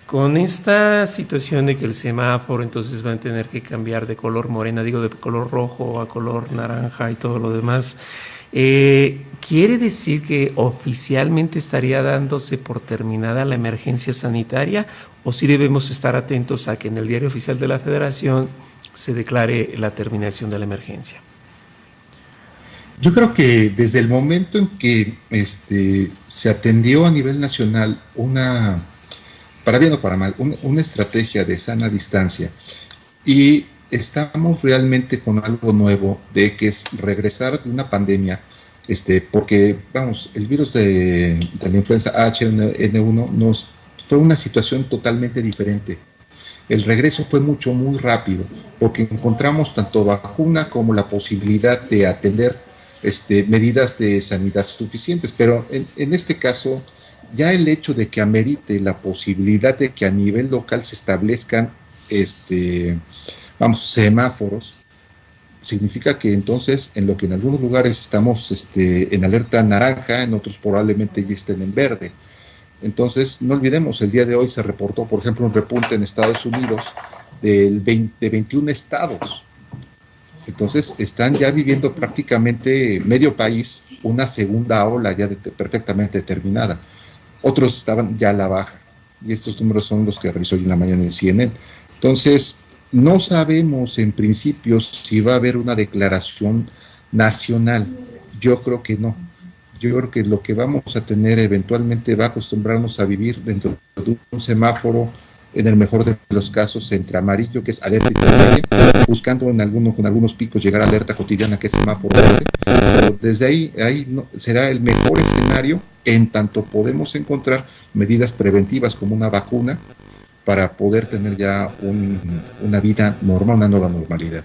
Con esta situación de que el semáforo entonces van a tener que cambiar de color morena, digo de color rojo a color naranja y todo lo demás, ¿quiere decir que oficialmente estaría dándose por terminada la emergencia sanitaria o sí debemos estar atentos a que en el Diario Oficial de la Federación se declare la terminación de la emergencia? Yo creo que desde el momento en que se atendió a nivel nacional para bien o para mal, una estrategia de sana distancia y estamos realmente con algo nuevo de que es regresar de una pandemia, porque, vamos, el virus de la influenza H1N1 fue una situación totalmente diferente. El regreso fue muy rápido, porque encontramos tanto vacuna como la posibilidad de atender medidas de sanidad suficientes, pero en este caso, ya el hecho de que amerite la posibilidad de que a nivel local se establezcan semáforos, significa que entonces en lo que en algunos lugares estamos en alerta naranja, en otros probablemente ya estén en verde. Entonces no olvidemos, el día de hoy se reportó, por ejemplo, un repunte en Estados Unidos de 21 estados. Entonces están ya viviendo prácticamente medio país una segunda ola ya perfectamente determinada. Otros estaban ya a la baja, y estos números son los que revisó hoy en la mañana en CNN. Entonces, no sabemos en principio si va a haber una declaración nacional. Yo creo que no. Yo creo que lo que vamos a tener eventualmente va a acostumbrarnos a vivir dentro de un semáforo, en el mejor de los casos, entre amarillo, que es alerta intermedia, buscando con algunos picos llegar a alerta cotidiana, que es semáforo verde. Pero desde ahí no, será el mejor escenario, en tanto podemos encontrar medidas preventivas como una vacuna para poder tener ya una vida normal, una nueva normalidad.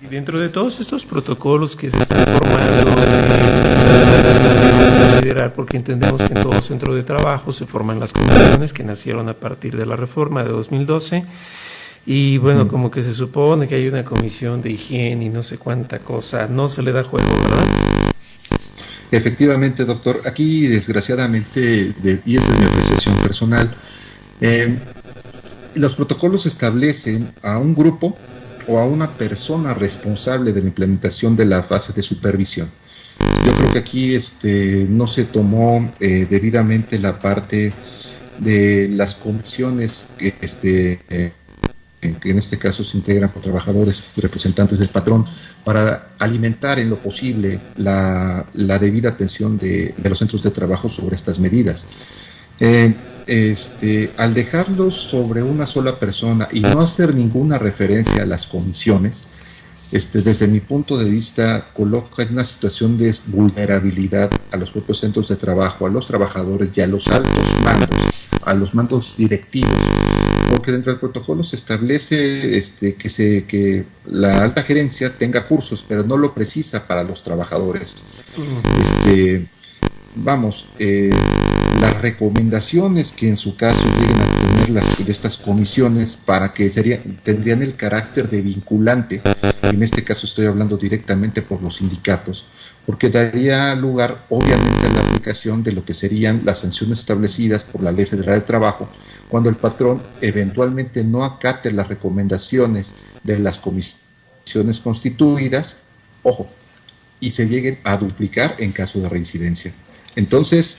Y dentro de todos estos protocolos que se están formando, considerar, porque entendemos que en todo centro de trabajo se forman las comisiones que nacieron a partir de la reforma de 2012, y bueno, como que se supone que hay una comisión de higiene y no sé cuánta cosa, no se le da juego, ¿verdad? Efectivamente, doctor, aquí desgraciadamente, y esta es mi apreciación personal, los protocolos establecen a un grupo o a una persona responsable de la implementación de la fase de supervisión. Yo creo que aquí no se tomó debidamente la parte de las comisiones que en este caso se integran por trabajadores y representantes del patrón para alimentar en lo posible la debida atención de los centros de trabajo sobre estas medidas. Al dejarlos sobre una sola persona y no hacer ninguna referencia a las comisiones, desde mi punto de vista coloca en una situación de vulnerabilidad a los propios centros de trabajo, a los trabajadores y a los altos mandos, a los mandos directivos, porque dentro del protocolo se establece que la alta gerencia tenga cursos, pero no lo precisa para los trabajadores. Las recomendaciones que en su caso lleguen a tener estas comisiones para que tendrían el carácter de vinculante, en este caso estoy hablando directamente por los sindicatos, porque daría lugar obviamente a la aplicación de lo que serían las sanciones establecidas por la Ley Federal del Trabajo cuando el patrón eventualmente no acate las recomendaciones de las comisiones constituidas, y se lleguen a duplicar en caso de reincidencia. Entonces,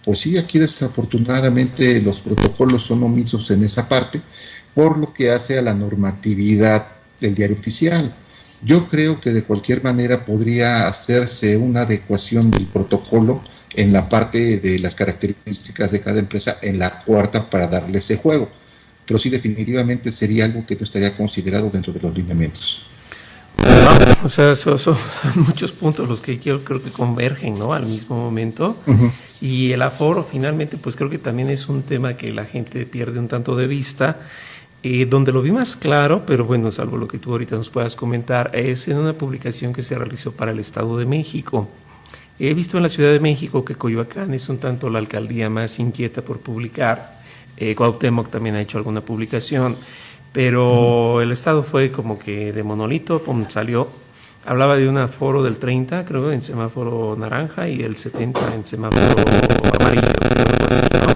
pues sí, aquí desafortunadamente los protocolos son omisos en esa parte, por lo que hace a la normatividad del Diario Oficial. Yo creo que de cualquier manera podría hacerse una adecuación del protocolo en la parte de las características de cada empresa, en la cuarta, para darle ese juego. Pero sí, definitivamente sería algo que no estaría considerado dentro de los lineamientos. O sea, son muchos puntos los que yo creo que convergen, ¿no?, al mismo momento. Uh-huh. Y el aforo, finalmente, pues creo que también es un tema que la gente pierde un tanto de vista. Donde lo vi más claro, pero bueno, salvo lo que tú ahorita nos puedas comentar, es en una publicación que se realizó para el Estado de México. He visto en la Ciudad de México que Coyoacán es un tanto la alcaldía más inquieta por publicar. Cuauhtémoc también ha hecho alguna publicación, pero el Estado fue como que de monolito, salió. Hablaba de un aforo del 30, creo, en semáforo naranja, y el 70 en semáforo amarillo, algo así, ¿no?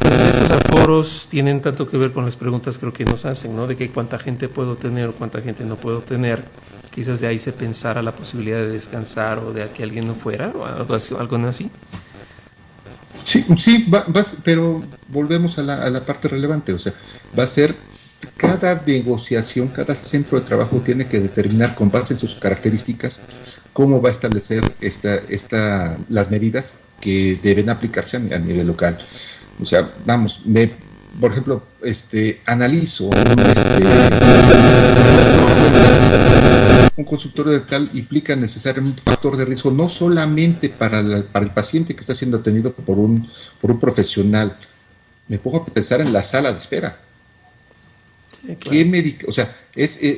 Entonces, estos aforos tienen tanto que ver con las preguntas, creo, que nos hacen, ¿no?, de que cuánta gente puedo tener o cuánta gente no puedo tener. Quizás de ahí se pensara la posibilidad de descansar o de que alguien no fuera, o algo así. Sí, pero volvemos a la parte relevante. O sea, va a ser cada negociación, cada centro de trabajo tiene que determinar, con base en sus características, cómo va a establecer las medidas que deben aplicarse a nivel local. O sea, vamos, por ejemplo, analizo un consultorio dental implica necesariamente un factor de riesgo, no solamente para el paciente que está siendo atendido por un profesional. Me pongo a pensar en la sala de espera. Sí, claro. O sea,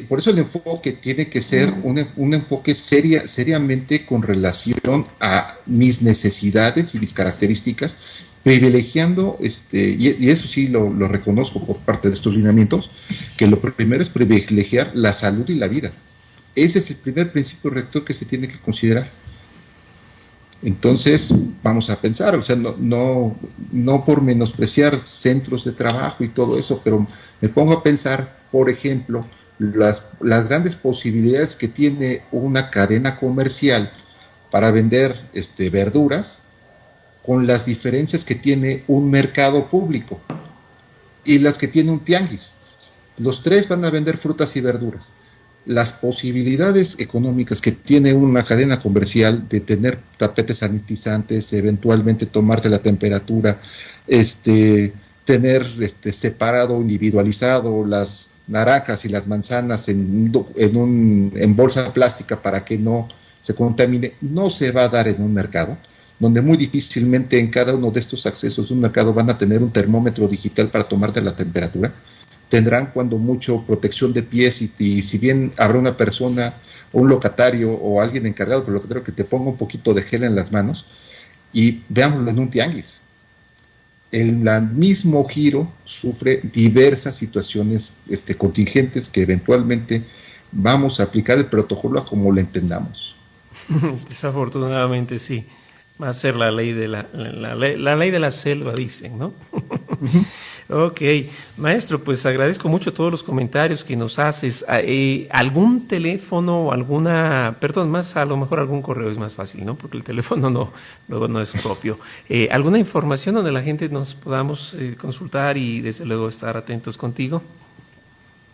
por eso el enfoque tiene que ser un enfoque seriamente con relación a mis necesidades y mis características, privilegiando, y eso sí lo reconozco por parte de estos lineamientos, que lo primero es privilegiar la salud y la vida. Ese es el primer principio rector que se tiene que considerar. Entonces, vamos a pensar, o sea, no por menospreciar centros de trabajo y todo eso, pero me pongo a pensar, por ejemplo, las grandes posibilidades que tiene una cadena comercial para vender verduras, con las diferencias que tiene un mercado público y las que tiene un tianguis. Los tres van a vender frutas y verduras. Las posibilidades económicas que tiene una cadena comercial de tener tapetes sanitizantes, eventualmente tomarte la temperatura, tener separado, individualizado las naranjas y las manzanas en bolsa plástica para que no se contamine, no se va a dar en un mercado donde muy difícilmente en cada uno de estos accesos de un mercado van a tener un termómetro digital para tomarte la temperatura. Tendrán cuando mucho protección de pies y si bien habrá una persona o un locatario o alguien encargado, pero creo que te ponga un poquito de gel en las manos, y veámoslo en un tianguis. El mismo giro sufre diversas situaciones contingentes que eventualmente vamos a aplicar el protocolo como lo entendamos. Desafortunadamente sí. Va a ser la ley de la ley de la selva, dicen, ¿no? Uh-huh. Ok, maestro, pues agradezco mucho todos los comentarios que nos haces. ¿Algún teléfono o más a lo mejor algún correo es más fácil, ¿no? Porque el teléfono luego no es propio. ¿Alguna información donde la gente nos podamos consultar y desde luego estar atentos contigo?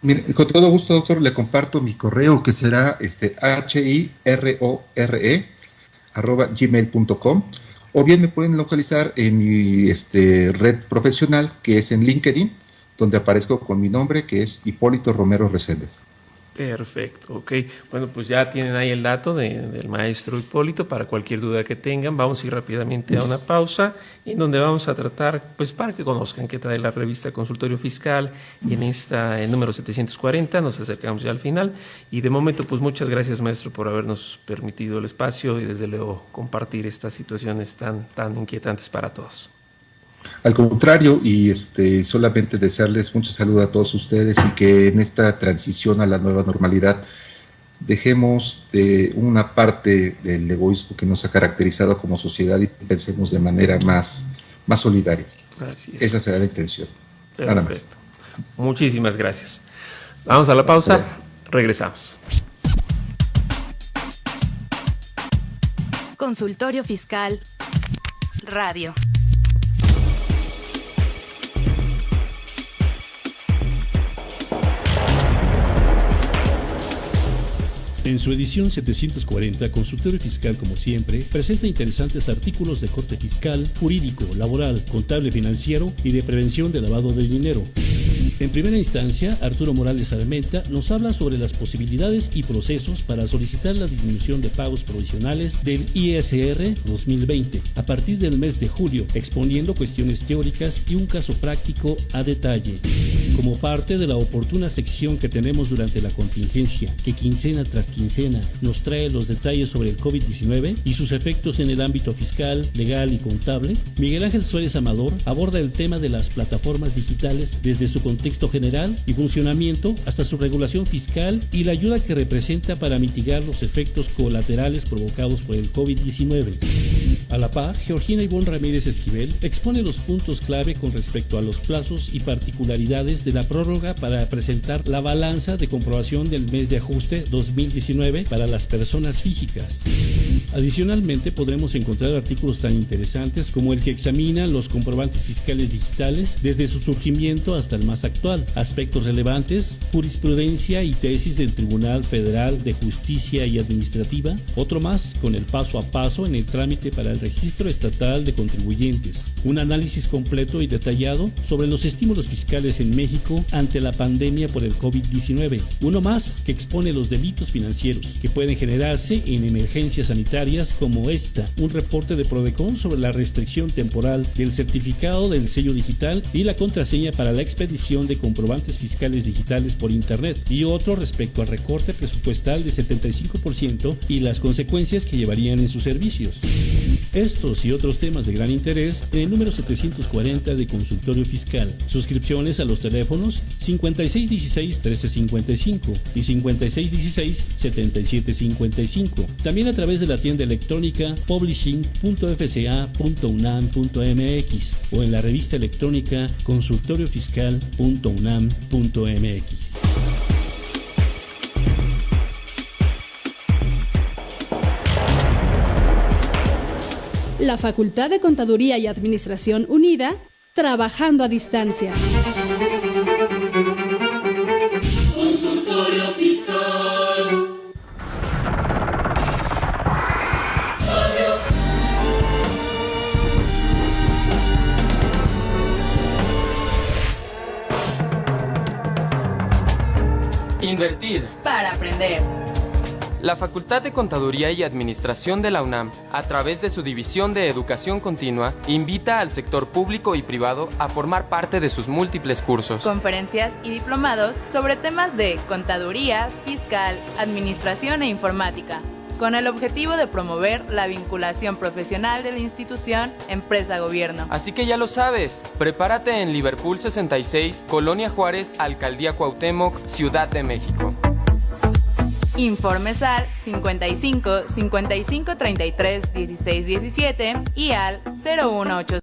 Mire, con todo gusto, doctor, le comparto mi correo, que será hirore@gmail.com, o bien me pueden localizar en mi red profesional, que es en LinkedIn, donde aparezco con mi nombre, que es Hipólito Romero Reséndez. Perfecto, ok. Bueno, pues ya tienen ahí el dato del maestro Hipólito para cualquier duda que tengan. Vamos a ir rápidamente a una pausa en donde vamos a tratar, pues para que conozcan qué trae la revista Consultorio Fiscal, y en número 740 nos acercamos ya al final. Y de momento, pues muchas gracias, maestro, por habernos permitido el espacio y desde luego compartir estas situaciones tan inquietantes para todos. Al contrario, y solamente desearles mucha salud a todos ustedes, y que en esta transición a la nueva normalidad dejemos de una parte del egoísmo que nos ha caracterizado como sociedad y pensemos de manera más solidaria. Esa será la intención. Perfecto. Nada más. Muchísimas gracias. Vamos a la pausa, regresamos. Consultorio Fiscal Radio. En su edición 740, Consultorio Fiscal, como siempre, presenta interesantes artículos de corte fiscal, jurídico, laboral, contable, financiero y de prevención de lavado de dinero. En primera instancia, Arturo Morales Armenta nos habla sobre las posibilidades y procesos para solicitar la disminución de pagos provisionales del ISR 2020 a partir del mes de julio, exponiendo cuestiones teóricas y un caso práctico a detalle. Como parte de la oportuna sección que tenemos durante la contingencia, que quincena tras quincena nos trae los detalles sobre el COVID-19 y sus efectos en el ámbito fiscal, legal y contable, Miguel Ángel Suárez Amador aborda el tema de las plataformas digitales desde su contexto general y funcionamiento hasta su regulación fiscal y la ayuda que representa para mitigar los efectos colaterales provocados por el COVID-19. A la par, Georgina Ivonne Ramírez Esquivel expone los puntos clave con respecto a los plazos y particularidades de la prórroga para presentar la balanza de comprobación del mes de ajuste 2019 para las personas físicas. Adicionalmente, podremos encontrar artículos tan interesantes como el que examina los comprobantes fiscales digitales desde su surgimiento hasta el más actual, aspectos relevantes, jurisprudencia y tesis del Tribunal Federal de Justicia y Administrativa, otro más con el paso a paso en el trámite para el Registro Estatal de Contribuyentes, un análisis completo y detallado sobre los estímulos fiscales en México ante la pandemia por el COVID-19, uno más que expone los delitos financieros que pueden generarse en emergencias sanitarias como esta, un reporte de Prodecon sobre la restricción temporal del certificado del sello digital y la contraseña para la expedición de comprobantes fiscales digitales por Internet, y otro respecto al recorte presupuestal de 75% y las consecuencias que llevarían en sus servicios. Estos y otros temas de gran interés en el número 740 de Consultorio Fiscal. Suscripciones a los teléfonos 5616-1355 y 5616-7755. También a través de la tienda electrónica publishing.fca.unam.mx o en la revista electrónica consultoriofiscal.unam.mx. La Facultad de Contaduría y Administración Unida, trabajando a distancia. Consultorio Fiscal. Invertir para aprender. La Facultad de Contaduría y Administración de la UNAM, a través de su División de Educación Continua, invita al sector público y privado a formar parte de sus múltiples cursos, conferencias y diplomados sobre temas de contaduría, fiscal, administración e informática, con el objetivo de promover la vinculación profesional de la institución empresa-gobierno. Así que ya lo sabes, prepárate en Liverpool 66, Colonia Juárez, Alcaldía Cuauhtémoc, Ciudad de México. Informes al 55 55 33 16 17 y al 01800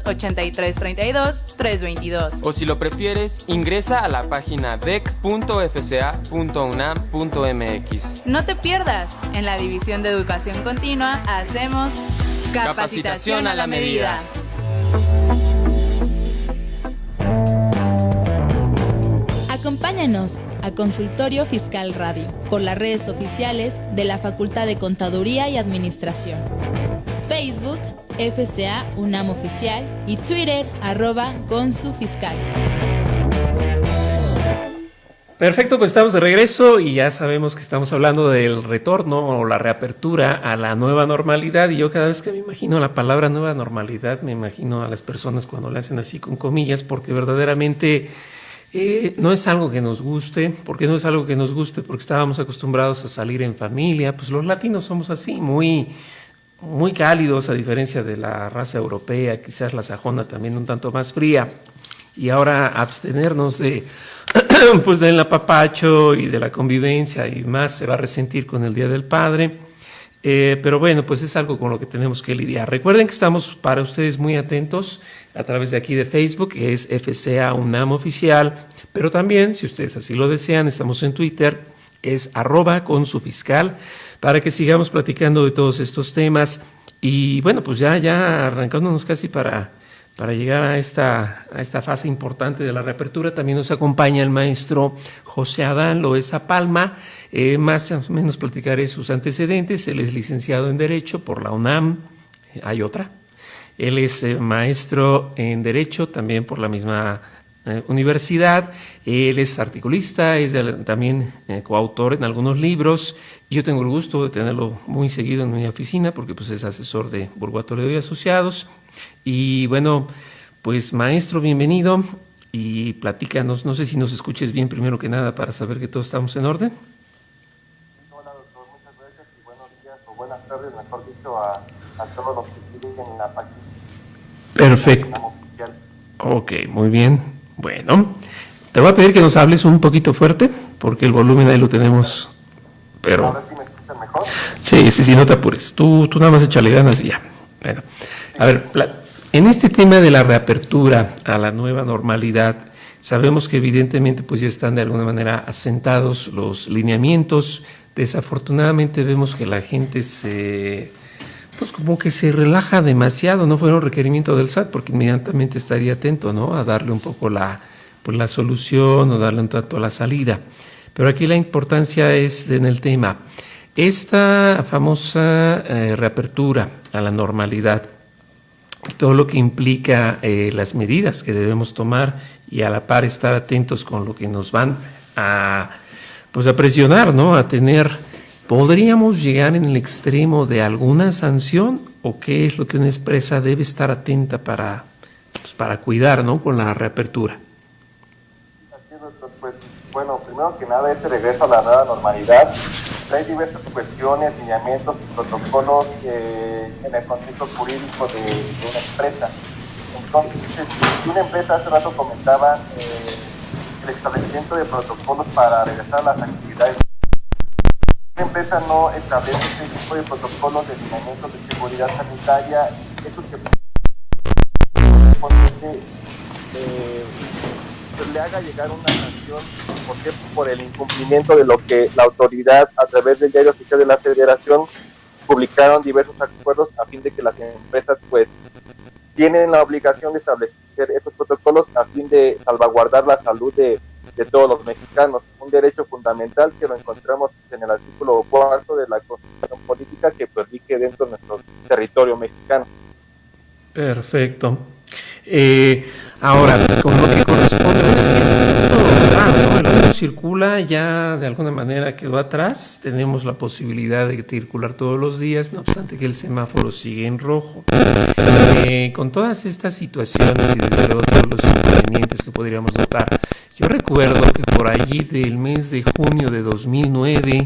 83 32 322. O si lo prefieres, ingresa a la página dec.fca.unam.mx. No te pierdas, en la División de Educación Continua hacemos capacitación a la medida. Acompáñanos a Consultorio Fiscal Radio por las redes oficiales de la Facultad de Contaduría y Administración. Facebook, FCA UNAM Oficial y Twitter, @ConsuFiscal. Perfecto, pues estamos de regreso y ya sabemos que estamos hablando del retorno o la reapertura a la nueva normalidad, y yo cada vez que me imagino la palabra nueva normalidad me imagino a las personas cuando le hacen así con comillas, porque verdaderamente no es algo que nos guste. ¿Por qué no es algo que nos guste? Porque estábamos acostumbrados a salir en familia. Pues los latinos somos así, muy cálidos, a diferencia de la raza europea, quizás la sajona también un tanto más fría. Y ahora abstenernos de pues del apapacho y de la convivencia y más se va a resentir con el Día del Padre. Pero bueno, pues es algo con lo que tenemos que lidiar. Recuerden que estamos para ustedes muy atentos a través de aquí de Facebook, que es FCA UNAM Oficial, pero también, si ustedes así lo desean, estamos en Twitter, es @ConsuFiscal, para que sigamos platicando de todos estos temas. Y bueno, pues ya arrancándonos casi para para llegar a esta fase importante de la reapertura. También nos acompaña el maestro José Adán Loesa Palma. Más o menos platicaré sus antecedentes. Él es licenciado en Derecho por la UNAM. Hay otra. Él es maestro en Derecho también por la misma universidad. Él es articulista, es también coautor en algunos libros. Yo tengo el gusto de tenerlo muy seguido en mi oficina porque pues es asesor de Burgua Toledo y Asociados. Y bueno, pues maestro, bienvenido y platícanos, no sé si nos escuches bien primero que nada para saber que todos estamos en orden. Hola doctor, muchas gracias y buenos días o buenas tardes, mejor dicho, a todos los que siguen en la página. Perfecto. Ok, muy bien. Bueno, te voy a pedir que nos hables un poquito fuerte porque el volumen ahí lo tenemos, pero... ¿Ahora sí me escuchan mejor? Sí, no te apures. Tú nada más échale ganas y ya. Bueno, a ver, en este tema de la reapertura a la nueva normalidad, sabemos que evidentemente pues ya están de alguna manera asentados los lineamientos. Desafortunadamente vemos que la gente pues como que se relaja demasiado. No fue un requerimiento del SAT porque inmediatamente estaría atento, ¿no?, a darle un poco la solución o darle un tanto la salida. Pero aquí la importancia es en el tema. Esta famosa reapertura a la normalidad, todo lo que implica las medidas que debemos tomar y a la par estar atentos con lo que nos van a presionar, ¿no?, a tener, ¿podríamos llegar en el extremo de alguna sanción o qué es lo que una empresa debe estar atenta para cuidar, ¿no?, con la reapertura? Así es, doctor. Pues bueno, primero que nada, este regreso a la nueva normalidad trae diversas cuestiones, lineamientos y protocolos en el contexto jurídico de una empresa. Entonces, si una empresa, hace rato comentaba el establecimiento de protocolos para regresar a las actividades, una empresa no establece este tipo de protocolos de lineamientos de seguridad sanitaria, esos que le haga llegar una sanción por el incumplimiento de lo que la autoridad, a través del Diario Oficial de la Federación, publicaron diversos acuerdos a fin de que las empresas pues tienen la obligación de establecer estos protocolos a fin de salvaguardar la salud de todos los mexicanos, un derecho fundamental que lo encontramos en el artículo 4 de la Constitución Política que pues rige dentro de nuestro territorio mexicano. Perfecto. Ahora, con lo que corresponde, es que es todo raro, ¿no? El mundo circula, ya de alguna manera quedó atrás, tenemos la posibilidad de circular todos los días, no obstante que el semáforo sigue en rojo. Con todas estas situaciones y desde luego todos los inconvenientes que podríamos notar, yo recuerdo que por allí del mes de junio de 2009,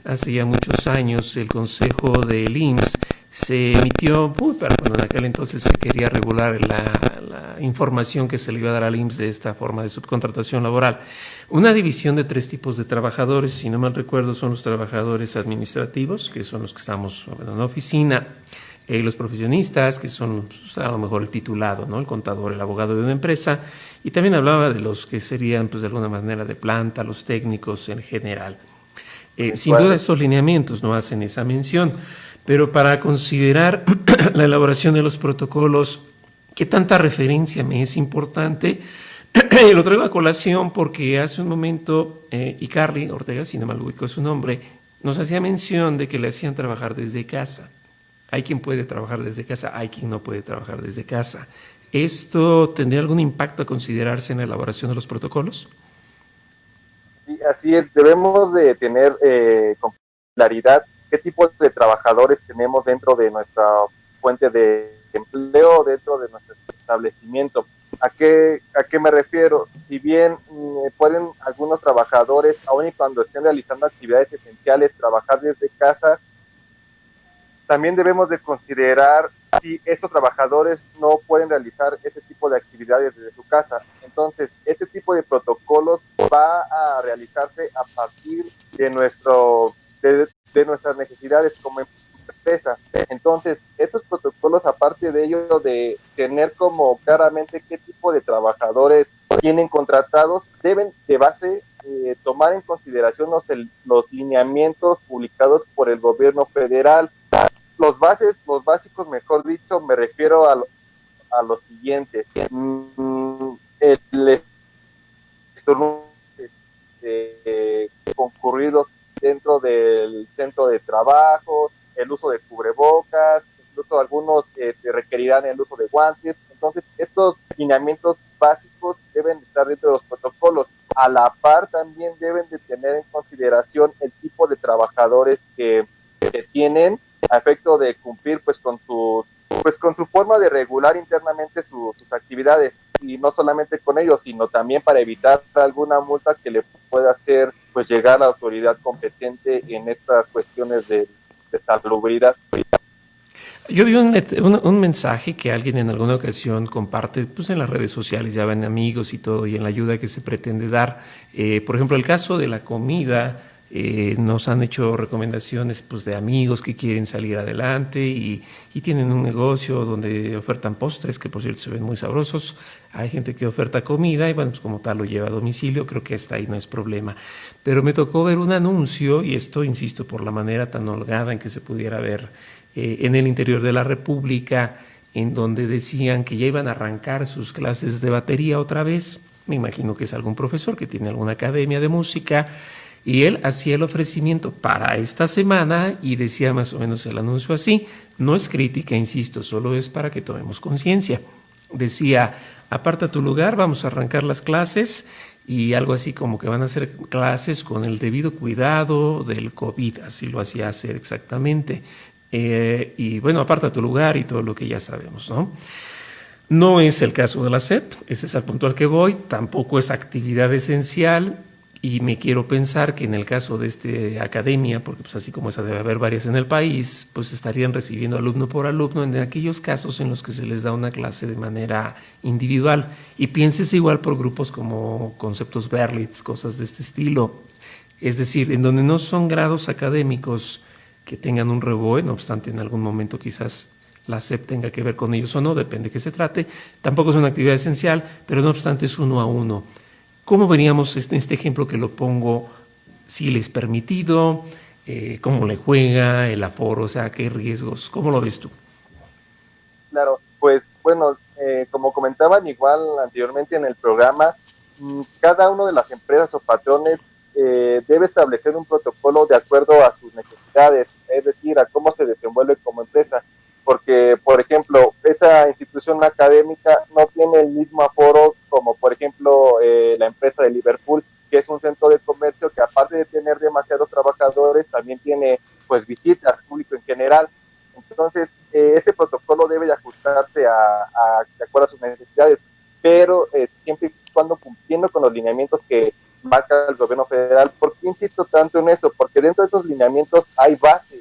hace ya muchos años, el Consejo del IMSS se emitió, para cuando en aquel entonces se quería regular la información que se le iba a dar al IMSS de esta forma de subcontratación laboral, una división de 3 tipos de trabajadores. Si no mal recuerdo, son los trabajadores administrativos, que son los que estamos en la oficina, los profesionistas, que son a lo mejor el titulado, ¿no?, el contador, el abogado de una empresa, y también hablaba de los que serían de alguna manera de planta, los técnicos en general. Sin duda estos lineamientos no hacen esa mención, pero para considerar la elaboración de los protocolos, ¿qué tanta referencia me es importante? Lo traigo a colación porque hace un momento Icarly Ortega, si no mal ubico su nombre, nos hacía mención de que le hacían trabajar desde casa. Hay quien puede trabajar desde casa, hay quien no puede trabajar desde casa. ¿Esto tendría algún impacto a considerarse en la elaboración de los protocolos? Sí, así es. Debemos de tener con claridad qué tipo de trabajadores tenemos dentro de nuestra fuente de empleo, dentro de nuestro establecimiento. ¿A qué me refiero? Si bien pueden algunos trabajadores, aun y cuando estén realizando actividades esenciales, trabajar desde casa, también debemos de considerar si estos trabajadores no pueden realizar ese tipo de actividades desde su casa. Entonces, este tipo de protocolos va a realizarse a partir de nuestras necesidades como empresa. Entonces, esos protocolos, aparte de ello, de tener como claramente qué tipo de trabajadores tienen contratados, deben de base tomar en consideración los lineamientos publicados por el gobierno federal. Los básicos, mejor dicho, me refiero a a lo siguiente. El estornudo concurridos dentro del centro de trabajo, el uso de cubrebocas, incluso algunos requerirán el uso de guantes. Entonces, estos lineamientos básicos deben estar dentro de los protocolos. A la par también deben de tener en consideración el tipo de trabajadores que tienen a efecto de cumplir pues con su forma de regular internamente sus actividades, y no solamente con ellos, sino también para evitar alguna multa que le pueda hacer pues llegar a la autoridad competente en estas cuestiones de salubridad. Yo vi un mensaje que alguien en alguna ocasión comparte pues en las redes sociales, ya ven amigos y todo, y en la ayuda que se pretende dar. Por ejemplo, el caso de la comida, nos han hecho recomendaciones pues de amigos que quieren salir adelante y tienen un negocio donde ofertan postres, que por cierto se ven muy sabrosos. Hay gente que oferta comida y bueno, pues como tal lo lleva a domicilio, creo que hasta ahí no es problema. Pero me tocó ver un anuncio, y esto, insisto, por la manera tan holgada en que se pudiera ver en el interior de la República, en donde decían que ya iban a arrancar sus clases de batería otra vez. Me imagino que es algún profesor que tiene alguna academia de música, y él hacía el ofrecimiento para esta semana y decía más o menos el anuncio así. No es crítica, insisto, solo es para que tomemos conciencia. Decía, aparta tu lugar, vamos a arrancar las clases, y algo así como que van a hacer clases con el debido cuidado del COVID, así lo hacía hacer exactamente. Y bueno, aparta tu lugar y todo lo que ya sabemos, ¿no? No es el caso de la SEP, ese es el punto al que voy, tampoco es actividad esencial, y me quiero pensar que en el caso de esta academia, porque pues así como esa debe haber varias en el país, pues estarían recibiendo alumno por alumno en aquellos casos en los que se les da una clase de manera individual. Y piénsese igual por grupos como conceptos Berlitz, cosas de este estilo, es decir, en donde no son grados académicos que tengan un REBOE, no obstante en algún momento quizás la SEP tenga que ver con ellos o no, depende de qué se trate. Tampoco es una actividad esencial, pero no obstante es uno a uno. ¿Cómo veríamos en este ejemplo que lo pongo? Si les es permitido, cómo le juega, el aforo, o sea, qué riesgos, ¿cómo lo ves tú? Claro, pues bueno, como comentaban igual anteriormente en el programa, cada una de las empresas o patrones debe establecer un protocolo de acuerdo a sus necesidades, es decir, a cómo se desenvuelve como empresa, porque, por ejemplo, esa institución académica no tiene el mismo aforo como, por ejemplo, la empresa de Liverpool, que es un centro de comercio que, aparte de tener demasiados trabajadores, también tiene pues visitas, público en general. Entonces, ese protocolo debe de ajustarse de acuerdo a sus necesidades, pero siempre y cuando cumpliendo con los lineamientos que marca el gobierno federal. ¿Por qué insisto tanto en eso? Porque dentro de esos lineamientos hay bases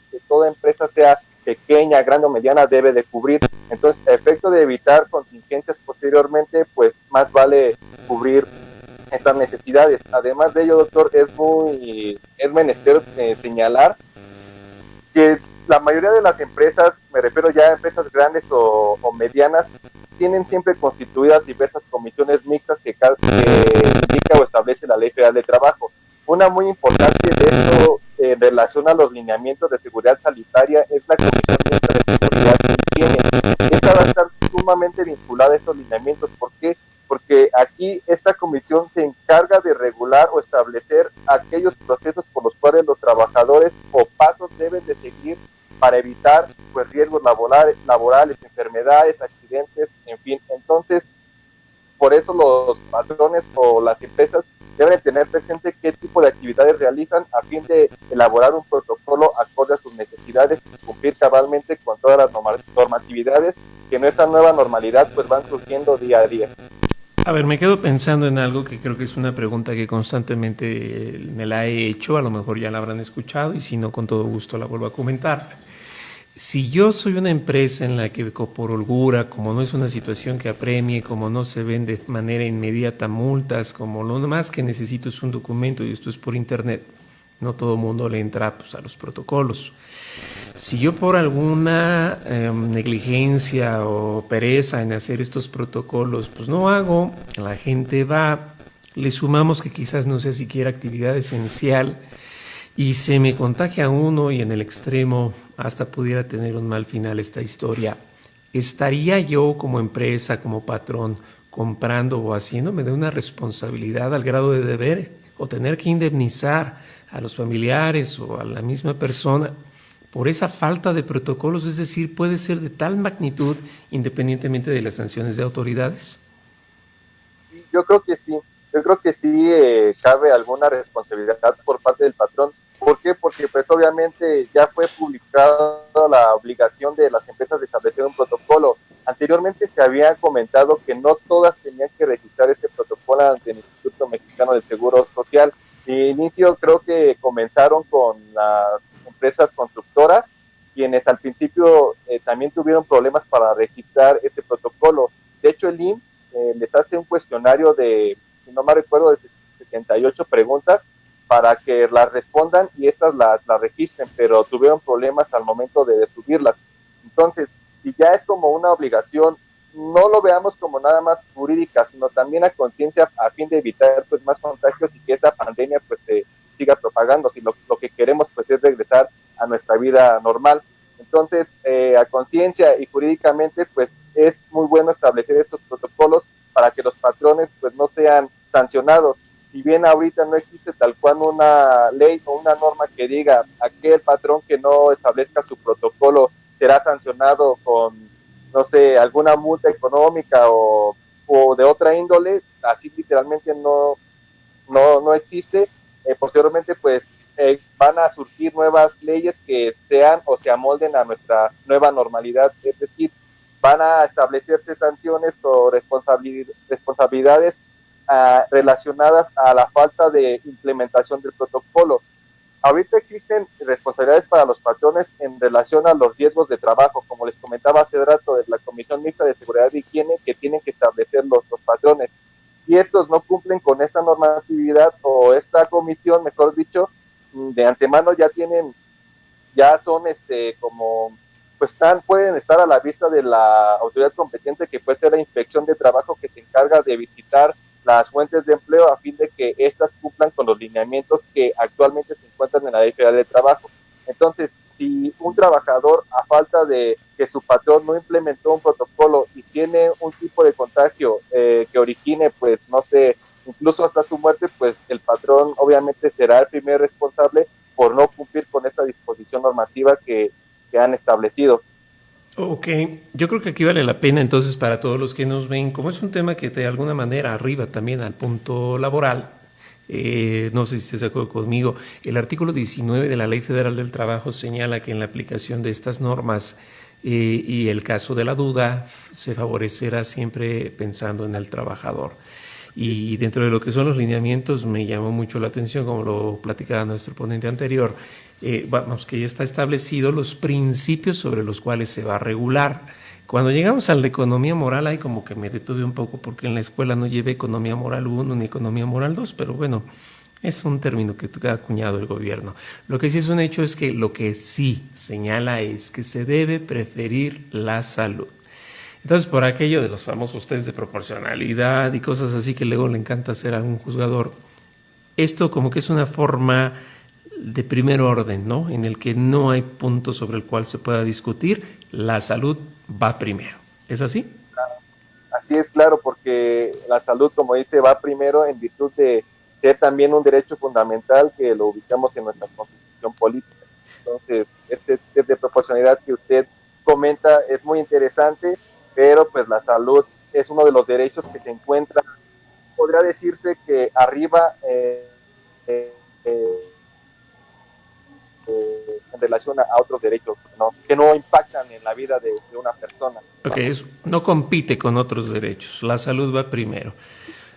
que toda empresa, sea pequeña, grande o mediana, debe de cubrir. Entonces, a efecto de evitar contingencias posteriormente, pues más vale cubrir estas necesidades. Además de ello, doctor, es menester señalar que la mayoría de las empresas, me refiero ya a empresas grandes o medianas, tienen siempre constituidas diversas comisiones mixtas que indica o establece la Ley Federal de Trabajo. Una muy importante de esto en relación a los lineamientos de seguridad sanitaria es la Comisión de Seguridad y Higiene. Esta va a estar sumamente vinculada a estos lineamientos. ¿Por qué? Porque aquí esta comisión se encarga de regular o establecer aquellos procesos por los cuales los trabajadores o pasos deben de seguir para evitar pues riesgos laborales, enfermedades, accidentes, en fin. Entonces, por eso los patrones o las empresas deben tener presente qué tipo de actividades realizan a fin de elaborar un protocolo acorde a sus necesidades y cumplir cabalmente con todas las normatividades que en esa nueva normalidad pues van surgiendo día a día. A ver, me quedo pensando en algo que creo que es una pregunta que constantemente me la he hecho, a lo mejor ya la habrán escuchado y si no, con todo gusto la vuelvo a comentar. Si yo soy una empresa en la que por holgura, como no es una situación que apremie, como no se ven de manera inmediata multas, como lo más que necesito es un documento y esto es por internet, no todo el mundo le entra pues, a los protocolos. Si yo por alguna negligencia o pereza en hacer estos protocolos, pues no hago, la gente va, le sumamos que quizás no sea siquiera actividad esencial y se me contagia uno y en el extremo hasta pudiera tener un mal final esta historia. ¿estaría yo como empresa, como patrón, comprando o haciéndome de una responsabilidad al grado de deber o tener que indemnizar a los familiares o a la misma persona por esa falta de protocolos? Es decir, puede ser de tal magnitud independientemente de las sanciones de autoridades. Yo creo que sí, cabe alguna responsabilidad por parte del patrón. ¿Por qué? Porque pues obviamente ya fue publicada la obligación de las empresas de establecer un protocolo. Anteriormente se había comentado que no todas tenían que registrar este protocolo ante el Instituto Mexicano del Seguro Social. De inicio creo que comenzaron con las empresas constructoras, quienes al principio también tuvieron problemas para registrar este protocolo. De hecho, el IMSS les hace un cuestionario de, si no me recuerdo, de 78 preguntas para que las respondan y estas las registren, pero tuvieron problemas al momento de subirlas. Entonces, si ya es como una obligación, no lo veamos como nada más jurídica, sino también a conciencia a fin de evitar pues más contagios y que esta pandemia pues se siga propagando. Si lo que queremos pues es regresar a nuestra vida normal. Entonces, a conciencia y jurídicamente pues es muy bueno establecer estos protocolos para que los patrones pues no sean sancionados. Si bien ahorita no existe tal cual una ley o una norma que diga aquel patrón que no establezca su protocolo será sancionado con, no sé, alguna multa económica o de otra índole, así literalmente no existe. Posteriormente pues van a surgir nuevas leyes que sean o se amolden a nuestra nueva normalidad, es decir, van a establecerse sanciones o responsabilidades relacionadas a la falta de implementación del protocolo. Ahorita existen responsabilidades para los patrones en relación a los riesgos de trabajo, como les comentaba hace rato de la Comisión Mixta de Seguridad y Higiene, que tienen que establecer los patrones. Si estos no cumplen con esta normatividad o esta comisión, mejor dicho, de antemano ya son como pues pueden estar a la vista de la autoridad competente, que puede ser la Inspección de Trabajo, que se encarga de visitar las fuentes de empleo a fin de que éstas cumplan con los lineamientos que actualmente se encuentran en la Ley Federal de Trabajo. Entonces, si un trabajador, a falta de que su patrón no implementó un protocolo y tiene un tipo de contagio que origine, pues, no sé, incluso hasta su muerte, pues el patrón obviamente será el primer responsable por no cumplir con esta disposición normativa que han establecido. Ok, yo creo que aquí vale la pena entonces para todos los que nos ven, como es un tema que de alguna manera arriba también al punto laboral, no sé si estés de acuerdo conmigo, el artículo 19 de la Ley Federal del Trabajo señala que en la aplicación de estas normas y el caso de la duda se favorecerá siempre pensando en el trabajador. Y dentro de lo que son los lineamientos me llamó mucho la atención, como lo platicaba nuestro ponente anterior, vamos, que ya está establecido los principios sobre los cuales se va a regular. Cuando llegamos al de economía moral, ahí como que me detuve un poco porque en la escuela no llevé economía moral 1 ni economía moral 2, pero bueno, es un término que ha acuñado el gobierno. Lo que sí es un hecho es que lo que sí señala es que se debe preferir la salud. Entonces, por aquello de los famosos test de proporcionalidad y cosas así que luego le encanta hacer a un juzgador, esto como que es una forma de primer orden, ¿no? En el que no hay punto sobre el cual se pueda discutir, la salud va primero. ¿Es así? Así es, claro, porque la salud, como dice, va primero en virtud de ser también un derecho fundamental que lo ubicamos en nuestra Constitución política. Entonces, este test de proporcionalidad que usted comenta es muy interesante, pero pues la salud es uno de los derechos que se encuentra, podría decirse que arriba en relación a otros derechos, ¿no? Que no impactan en la vida de una persona. Ok, eso no compite con otros derechos, la salud va primero.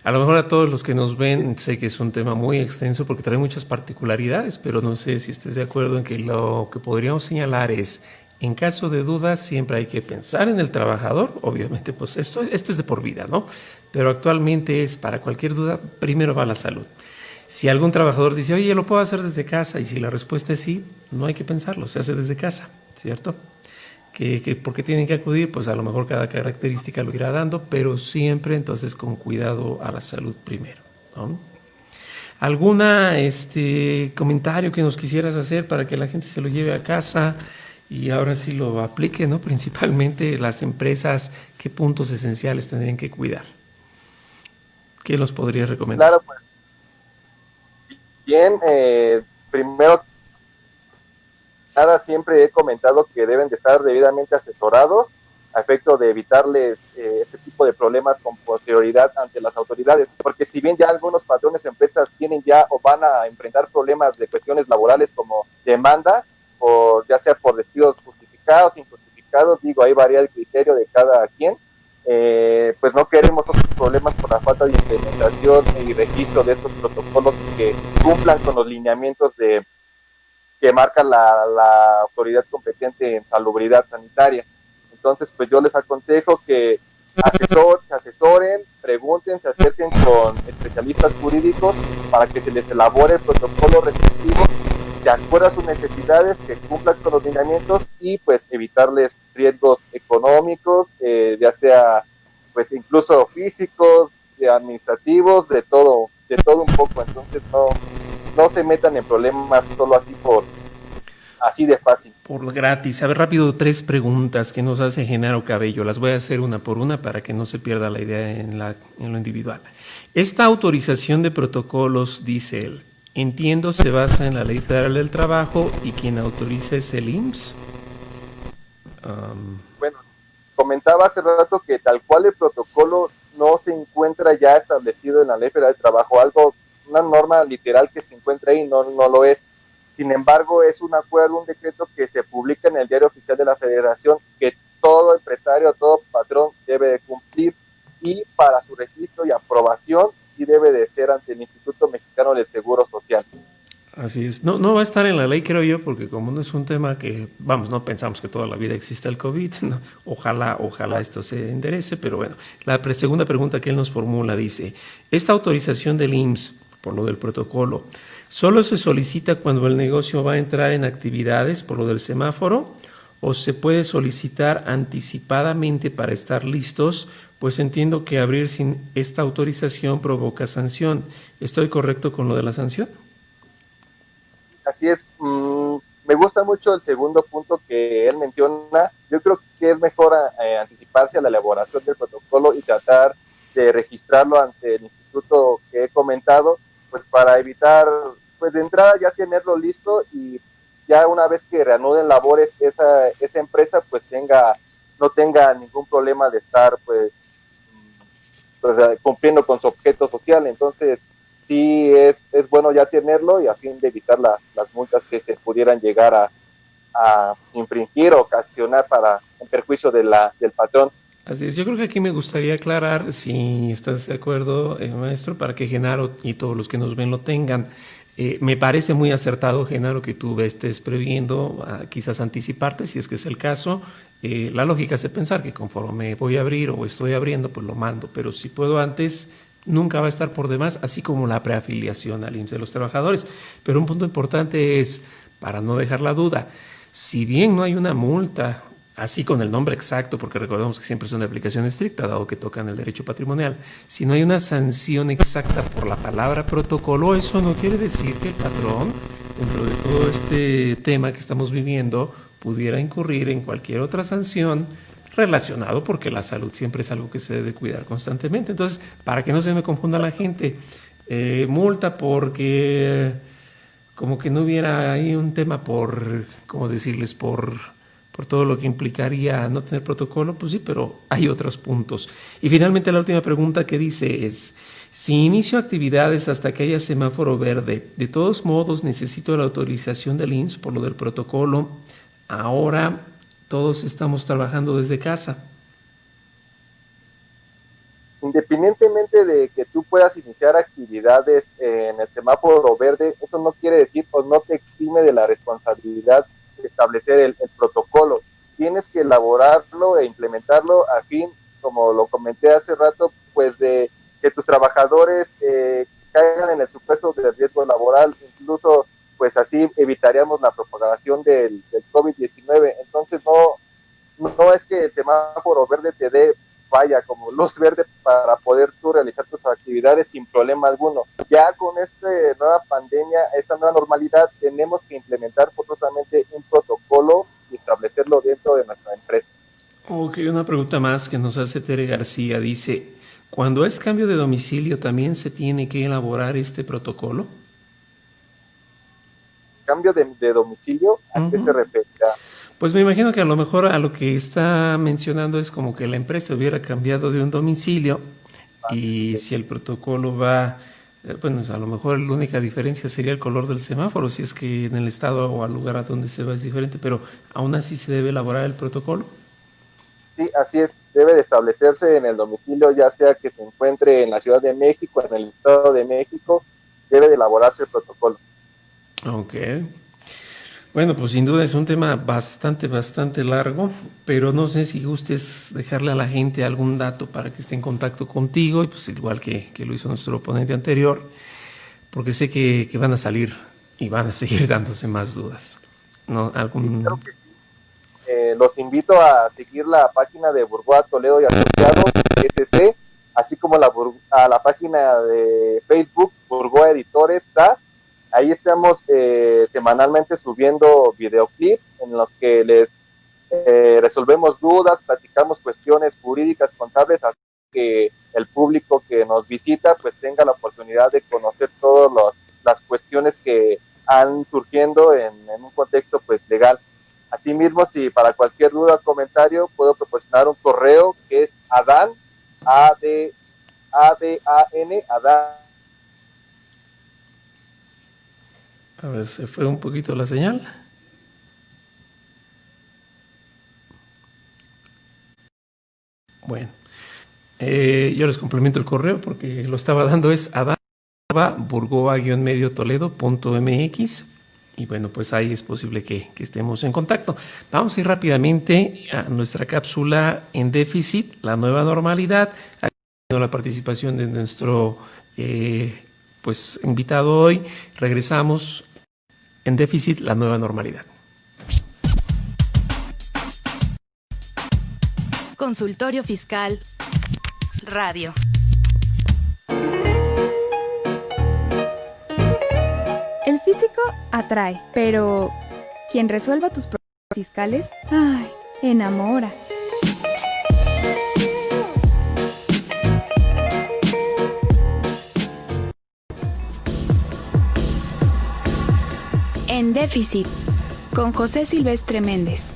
A lo mejor a todos los que nos ven, sé que es un tema muy extenso porque trae muchas particularidades, pero no sé si estés de acuerdo en que lo que podríamos señalar es, en caso de dudas, siempre hay que pensar en el trabajador. Obviamente, pues esto es de por vida, ¿no? Pero actualmente es para cualquier duda, primero va la salud. Si algún trabajador dice, oye, lo puedo hacer desde casa, y si la respuesta es sí, no hay que pensarlo, se hace desde casa, ¿cierto? ¿Por qué tienen que acudir? Pues a lo mejor cada característica lo irá dando, pero siempre entonces con cuidado a la salud primero, ¿no? ¿Alguna comentario que nos quisieras hacer para que la gente se lo lleve a casa y ahora sí lo aplique, ¿no? Principalmente las empresas, ¿qué puntos esenciales tendrían que cuidar? ¿Qué los podría recomendar? Claro, pues, bien, primero nada, siempre he comentado que deben de estar debidamente asesorados a efecto de evitarles este tipo de problemas con posterioridad ante las autoridades, porque si bien ya algunos patrones, empresas tienen ya o van a enfrentar problemas de cuestiones laborales como demandas, ya sea por despidos justificados, injustificados, digo, ahí varía el criterio de cada quien, pues no queremos otros problemas por la falta de implementación y registro de estos protocolos que cumplan con los lineamientos que marca la autoridad competente en salubridad sanitaria. Entonces, pues yo les aconsejo que se asesoren, pregunten, se acerquen con especialistas jurídicos para que se les elabore el protocolo respectivo de acuerdo a sus necesidades, que cumplan con los lineamientos y pues evitarles riesgos económicos, ya sea pues incluso físicos, administrativos, de todo un poco. Entonces no se metan en problemas solo así de fácil. Por gratis. A ver, rápido, 3 preguntas que nos hace Genaro Cabello. Las voy a hacer una por una para que no se pierda la idea en lo individual. Esta autorización de protocolos, dice él, entiendo, se basa en la Ley Federal del Trabajo y quien autoriza es el IMSS. Bueno, comentaba hace rato que tal cual el protocolo no se encuentra ya establecido en la Ley Federal del Trabajo, una norma literal que se encuentra ahí no lo es. Sin embargo, es un acuerdo, un decreto que se publica en el Diario Oficial de la Federación, que todo empresario, todo patrón debe de cumplir, y para su registro y aprobación sí debe de ser ante el Instituto Mexicano del Seguro Social. Así es. No va a estar en la ley, creo yo, porque como no es un tema que, no pensamos que toda la vida exista el COVID, ¿no? Ojalá esto se enderece, pero bueno. La segunda pregunta que él nos formula dice, esta autorización del IMSS, por lo del protocolo, ¿solo se solicita cuando el negocio va a entrar en actividades por lo del semáforo o se puede solicitar anticipadamente para estar listos? Pues entiendo que abrir sin esta autorización provoca sanción. ¿Estoy correcto con lo de la sanción? Así es. Me gusta mucho el segundo punto que él menciona. Yo creo que es mejor anticiparse a la elaboración del protocolo y tratar de registrarlo ante el instituto que he comentado, pues para evitar, pues de entrada ya tenerlo listo y ya una vez que reanuden labores esa empresa pues no tenga ningún problema de estar pues cumpliendo con su objeto social. Entonces sí es bueno ya tenerlo y a fin de evitar las multas que se pudieran llegar a infringir o ocasionar en perjuicio del patrón. Así es, yo creo que aquí me gustaría aclarar, si estás de acuerdo, maestro, para que Genaro y todos los que nos ven lo tengan. Me parece muy acertado, Genaro, que tú estés previendo, quizás anticiparte, si es que es el caso. La lógica hace pensar que conforme voy a abrir o estoy abriendo, pues lo mando, pero si puedo antes, nunca va a estar por demás, así como la preafiliación al IMSS de los trabajadores. Pero un punto importante es, para no dejar la duda, si bien no hay una multa, así con el nombre exacto, porque recordemos que siempre son de aplicación estricta, dado que tocan el derecho patrimonial, si no hay una sanción exacta por la palabra protocolo, eso no quiere decir que el patrón, dentro de todo este tema que estamos viviendo, pudiera incurrir en cualquier otra sanción relacionado, porque la salud siempre es algo que se debe cuidar constantemente. Entonces, para que no se me confunda la gente, multa porque como que no hubiera ahí un tema por, ¿cómo decirles?, por todo lo que implicaría no tener protocolo, pues sí, pero hay otros puntos. Y finalmente la última pregunta que dice es, si inicio actividades hasta que haya semáforo verde, de todos modos necesito la autorización del IMSS por lo del protocolo. Ahora todos estamos trabajando desde casa. Independientemente de que tú puedas iniciar actividades en el semáforo verde, eso no quiere decir o no te exime de la responsabilidad de establecer el protocolo. Tienes que elaborarlo e implementarlo a fin, como lo comenté hace rato, pues de que tus trabajadores caigan en el supuesto de riesgo laboral, incluso pues así evitaríamos la propagación del COVID-19. Entonces no es que el semáforo verde te dé como luz verde para poder tú realizar tus actividades sin problema alguno. Ya con esta nueva pandemia, esta nueva normalidad, tenemos que implementar forzosamente un protocolo y establecerlo dentro de nuestra empresa. Ok, una pregunta más que nos hace Tere García. Dice, ¿cuando es cambio de domicilio también se tiene que elaborar este protocolo? ¿Cambio de domicilio? ¿A qué se refiere? Pues me imagino que a lo mejor a lo que está mencionando es como que la empresa hubiera cambiado de un domicilio y si el protocolo va, bueno, a lo mejor la única diferencia sería el color del semáforo, si es que en el estado o al lugar a donde se va es diferente, pero aún así se debe elaborar el protocolo. Sí, así es, debe de establecerse en el domicilio, ya sea que se encuentre en la Ciudad de México, en el Estado de México, debe de elaborarse el protocolo. Ok. Bueno, pues sin duda es un tema bastante largo, pero no sé si gustes dejarle a la gente algún dato para que esté en contacto contigo, y pues igual que lo hizo nuestro ponente anterior, porque sé que van a salir y van a seguir dándose más dudas. ¿No? ¿Algún... Claro que sí. Los invito a seguir la página de Burgoa Toledo y Asociados, SC, así como a la página de Facebook, Burgoa Editores, TAS. Ahí estamos semanalmente subiendo videoclips en los que les resolvemos dudas, platicamos cuestiones jurídicas, contables, así que el público que nos visita pues tenga la oportunidad de conocer todas las cuestiones que han surgiendo en un contexto pues legal. Asimismo, si para cualquier duda o comentario puedo proporcionar un correo que es Adán, A-D-A-N, Adán. A ver, se fue un poquito la señal. Bueno, yo les complemento el correo porque lo estaba dando, es adán@burgoa-mediotoledo.mx. Y bueno, pues ahí es posible que estemos en contacto. Vamos a ir rápidamente a nuestra cápsula en déficit, la nueva normalidad. Aquí la participación de nuestro pues invitado hoy. Regresamos en déficit, la nueva normalidad. Consultorio Fiscal Radio. El físico atrae, pero quien resuelva tus problemas fiscales, ¡ay!, enamora. En déficit, con José Silvestre Méndez.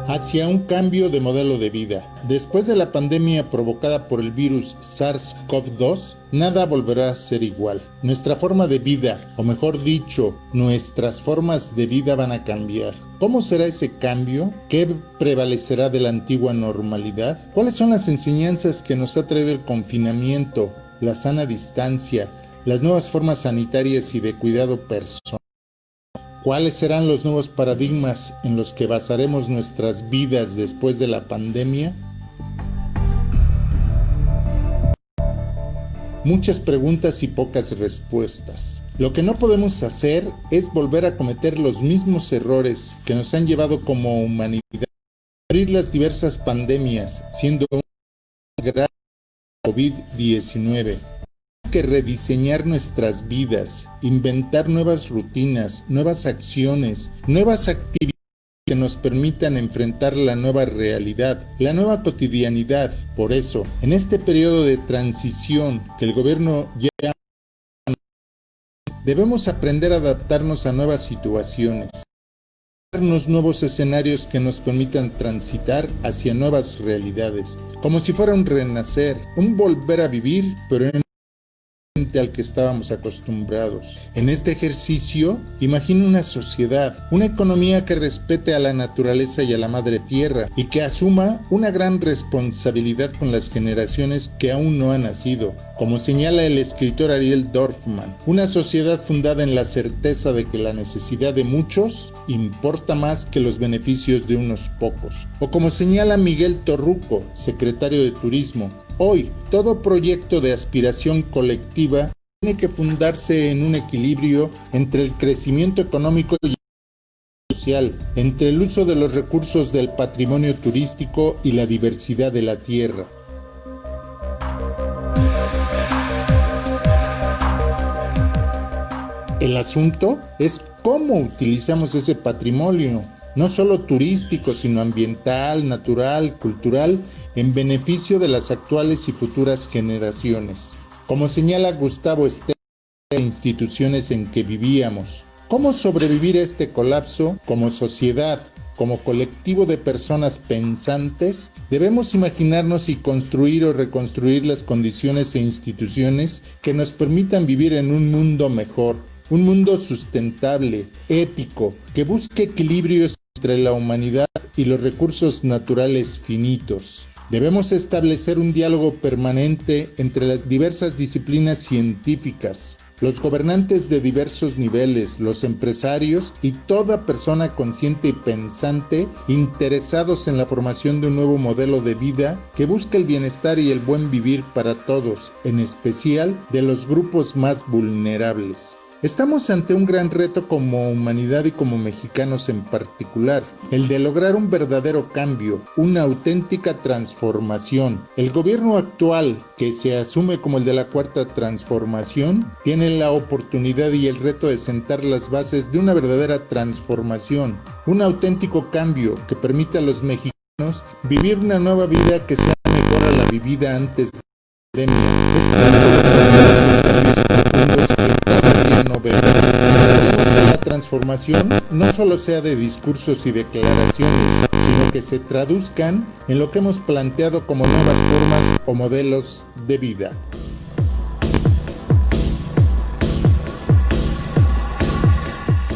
Hacia un cambio de modelo de vida. Después de la pandemia provocada por el virus SARS-CoV-2, nada volverá a ser igual. Nuestra forma de vida, o mejor dicho, nuestras formas de vida van a cambiar. ¿Cómo será ese cambio? ¿Qué prevalecerá de la antigua normalidad? ¿Cuáles son las enseñanzas que nos ha traído el confinamiento, la sana distancia, las nuevas formas sanitarias y de cuidado personal? ¿Cuáles serán los nuevos paradigmas en los que basaremos nuestras vidas después de la pandemia? Muchas preguntas y pocas respuestas. Lo que no podemos hacer es volver a cometer los mismos errores que nos han llevado como humanidad a abrir las diversas pandemias, siendo una gran COVID-19. Que rediseñar nuestras vidas, inventar nuevas rutinas, nuevas acciones, nuevas actividades que nos permitan enfrentar la nueva realidad, la nueva cotidianidad. Por eso, en este periodo de transición que el gobierno ya debemos aprender a adaptarnos a nuevas situaciones, darnos nuevos escenarios que nos permitan transitar hacia nuevas realidades, como si fuera un renacer, un volver a vivir, pero en al que estábamos acostumbrados. En este ejercicio, imagina una sociedad, una economía que respete a la naturaleza y a la madre tierra y que asuma una gran responsabilidad con las generaciones que aún no han nacido. Como señala el escritor Ariel Dorfman, una sociedad fundada en la certeza de que la necesidad de muchos importa más que los beneficios de unos pocos. O como señala Miguel Torruco, secretario de Turismo, hoy, todo proyecto de aspiración colectiva tiene que fundarse en un equilibrio entre el crecimiento económico y social, entre el uso de los recursos del patrimonio turístico y la diversidad de la tierra. El asunto es cómo utilizamos ese patrimonio, no solo turístico, sino ambiental, natural, cultural, en beneficio de las actuales y futuras generaciones. Como señala Gustavo Esther, instituciones en que vivíamos. ¿Cómo sobrevivir a este colapso como sociedad? Como colectivo de personas pensantes, debemos imaginarnos y construir o reconstruir las condiciones e instituciones que nos permitan vivir en un mundo mejor, un mundo sustentable, ético, que busque equilibrios entre la humanidad y los recursos naturales finitos. Debemos establecer un diálogo permanente entre las diversas disciplinas científicas, los gobernantes de diversos niveles, los empresarios y toda persona consciente y pensante interesados en la formación de un nuevo modelo de vida que busque el bienestar y el buen vivir para todos, en especial de los grupos más vulnerables. Estamos ante un gran reto como humanidad y como mexicanos en particular, el de lograr un verdadero cambio, una auténtica transformación. El gobierno actual, que se asume como el de la Cuarta Transformación, tiene la oportunidad y el reto de sentar las bases de una verdadera transformación, un auténtico cambio que permita a los mexicanos vivir una nueva vida que sea mejor a la vivida antes de la pandemia. Es tiempo de lograr estos cambios profundos que todavía no vemos. Esperemos que la transformación no solo sea de discursos y declaraciones, sino que se traduzcan en lo que hemos planteado como nuevas formas o modelos de vida.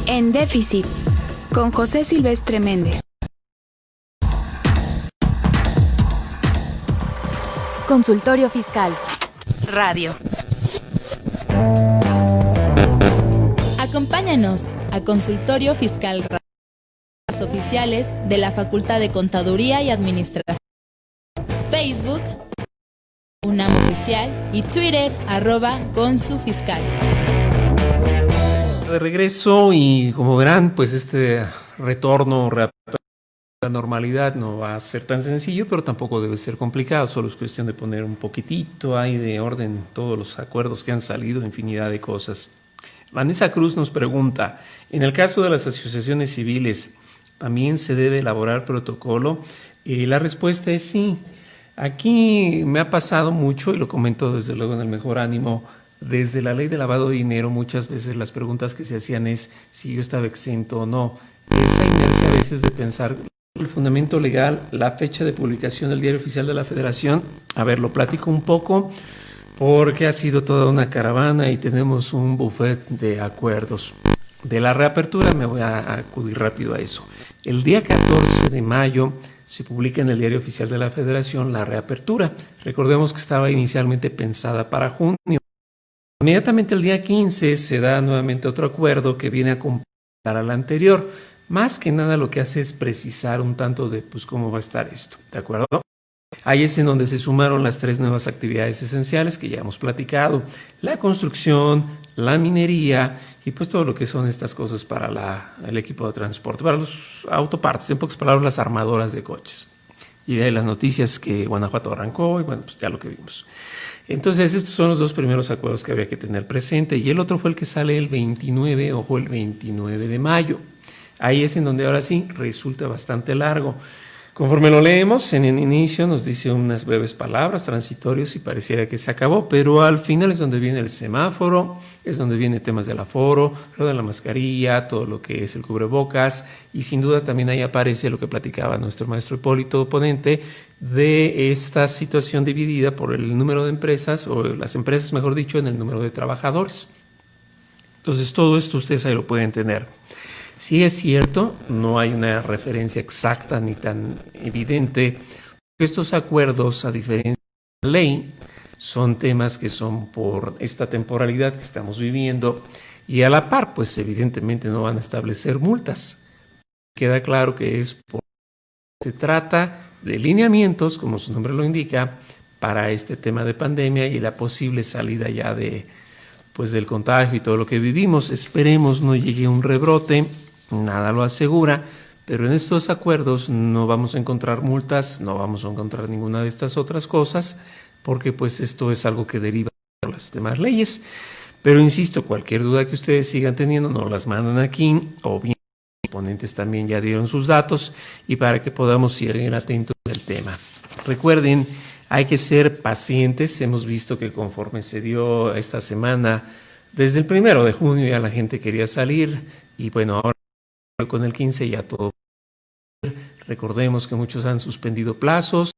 En déficit, con José Silvestre Méndez. Consultorio Fiscal Radio. Acompáñanos a Consultorio Fiscal Radio, las oficiales de la Facultad de Contaduría y Administración. Facebook, UNAM Oficial y Twitter, @ConsuFiscal. De regreso y como verán, pues este retorno a la normalidad no va a ser tan sencillo, pero tampoco debe ser complicado, solo es cuestión de poner un poquitito ahí de orden todos los acuerdos que han salido, infinidad de cosas. Vanessa Cruz nos pregunta, en el caso de las asociaciones civiles, ¿también se debe elaborar protocolo? La respuesta es sí. Aquí me ha pasado mucho, y lo comento desde luego en el mejor ánimo, desde la ley de lavado de dinero muchas veces las preguntas que se hacían es si yo estaba exento o no. Esa inercia a veces de pensar el fundamento legal, la fecha de publicación del Diario Oficial de la Federación, a ver, lo platico un poco porque ha sido toda una caravana y tenemos un buffet de acuerdos. De la reapertura me voy a acudir rápido a eso. El día 14 de mayo se publica en el Diario Oficial de la Federación la reapertura. Recordemos que estaba inicialmente pensada para junio. Inmediatamente el día 15 se da nuevamente otro acuerdo que viene a completar al anterior. Más que nada lo que hace es precisar un tanto de pues cómo va a estar esto, ¿de acuerdo? Ahí es en donde se sumaron las 3 nuevas actividades esenciales que ya hemos platicado: la construcción, la minería y pues todo lo que son estas cosas para el equipo de transporte, para los autopartes, en pocas palabras las armadoras de coches. Y de ahí las noticias que Guanajuato arrancó y bueno, pues ya lo que vimos. Entonces estos son los 2 primeros acuerdos que había que tener presente y el otro fue el que sale el 29 de mayo. Ahí es en donde ahora sí resulta bastante largo. Conforme lo leemos, en el inicio nos dice unas breves palabras, transitorios, y pareciera que se acabó, pero al final es donde viene el semáforo, es donde vienen temas del aforo, lo de la mascarilla, todo lo que es el cubrebocas, y sin duda también ahí aparece lo que platicaba nuestro maestro Hipólito, ponente, de esta situación dividida por el número de empresas, o las empresas, mejor dicho, en el número de trabajadores. Entonces todo esto ustedes ahí lo pueden tener. Sí es cierto, no hay una referencia exacta ni tan evidente. Estos acuerdos, a diferencia de la ley, son temas que son por esta temporalidad que estamos viviendo y a la par, pues evidentemente no van a establecer multas. Queda claro que se trata de lineamientos, como su nombre lo indica, para este tema de pandemia y la posible salida ya del contagio y todo lo que vivimos. Esperemos no llegue un rebrote. Nada lo asegura, pero en estos acuerdos no vamos a encontrar multas, no vamos a encontrar ninguna de estas otras cosas, porque pues esto es algo que deriva de las demás leyes. Pero insisto, cualquier duda que ustedes sigan teniendo, nos las mandan aquí, o bien los ponentes también ya dieron sus datos, y para que podamos seguir atentos del tema. Recuerden, hay que ser pacientes. Hemos visto que conforme se dio esta semana, desde el 1 de junio ya la gente quería salir, y bueno, ahora con el 15 ya todo. Recordemos que muchos han suspendido plazos.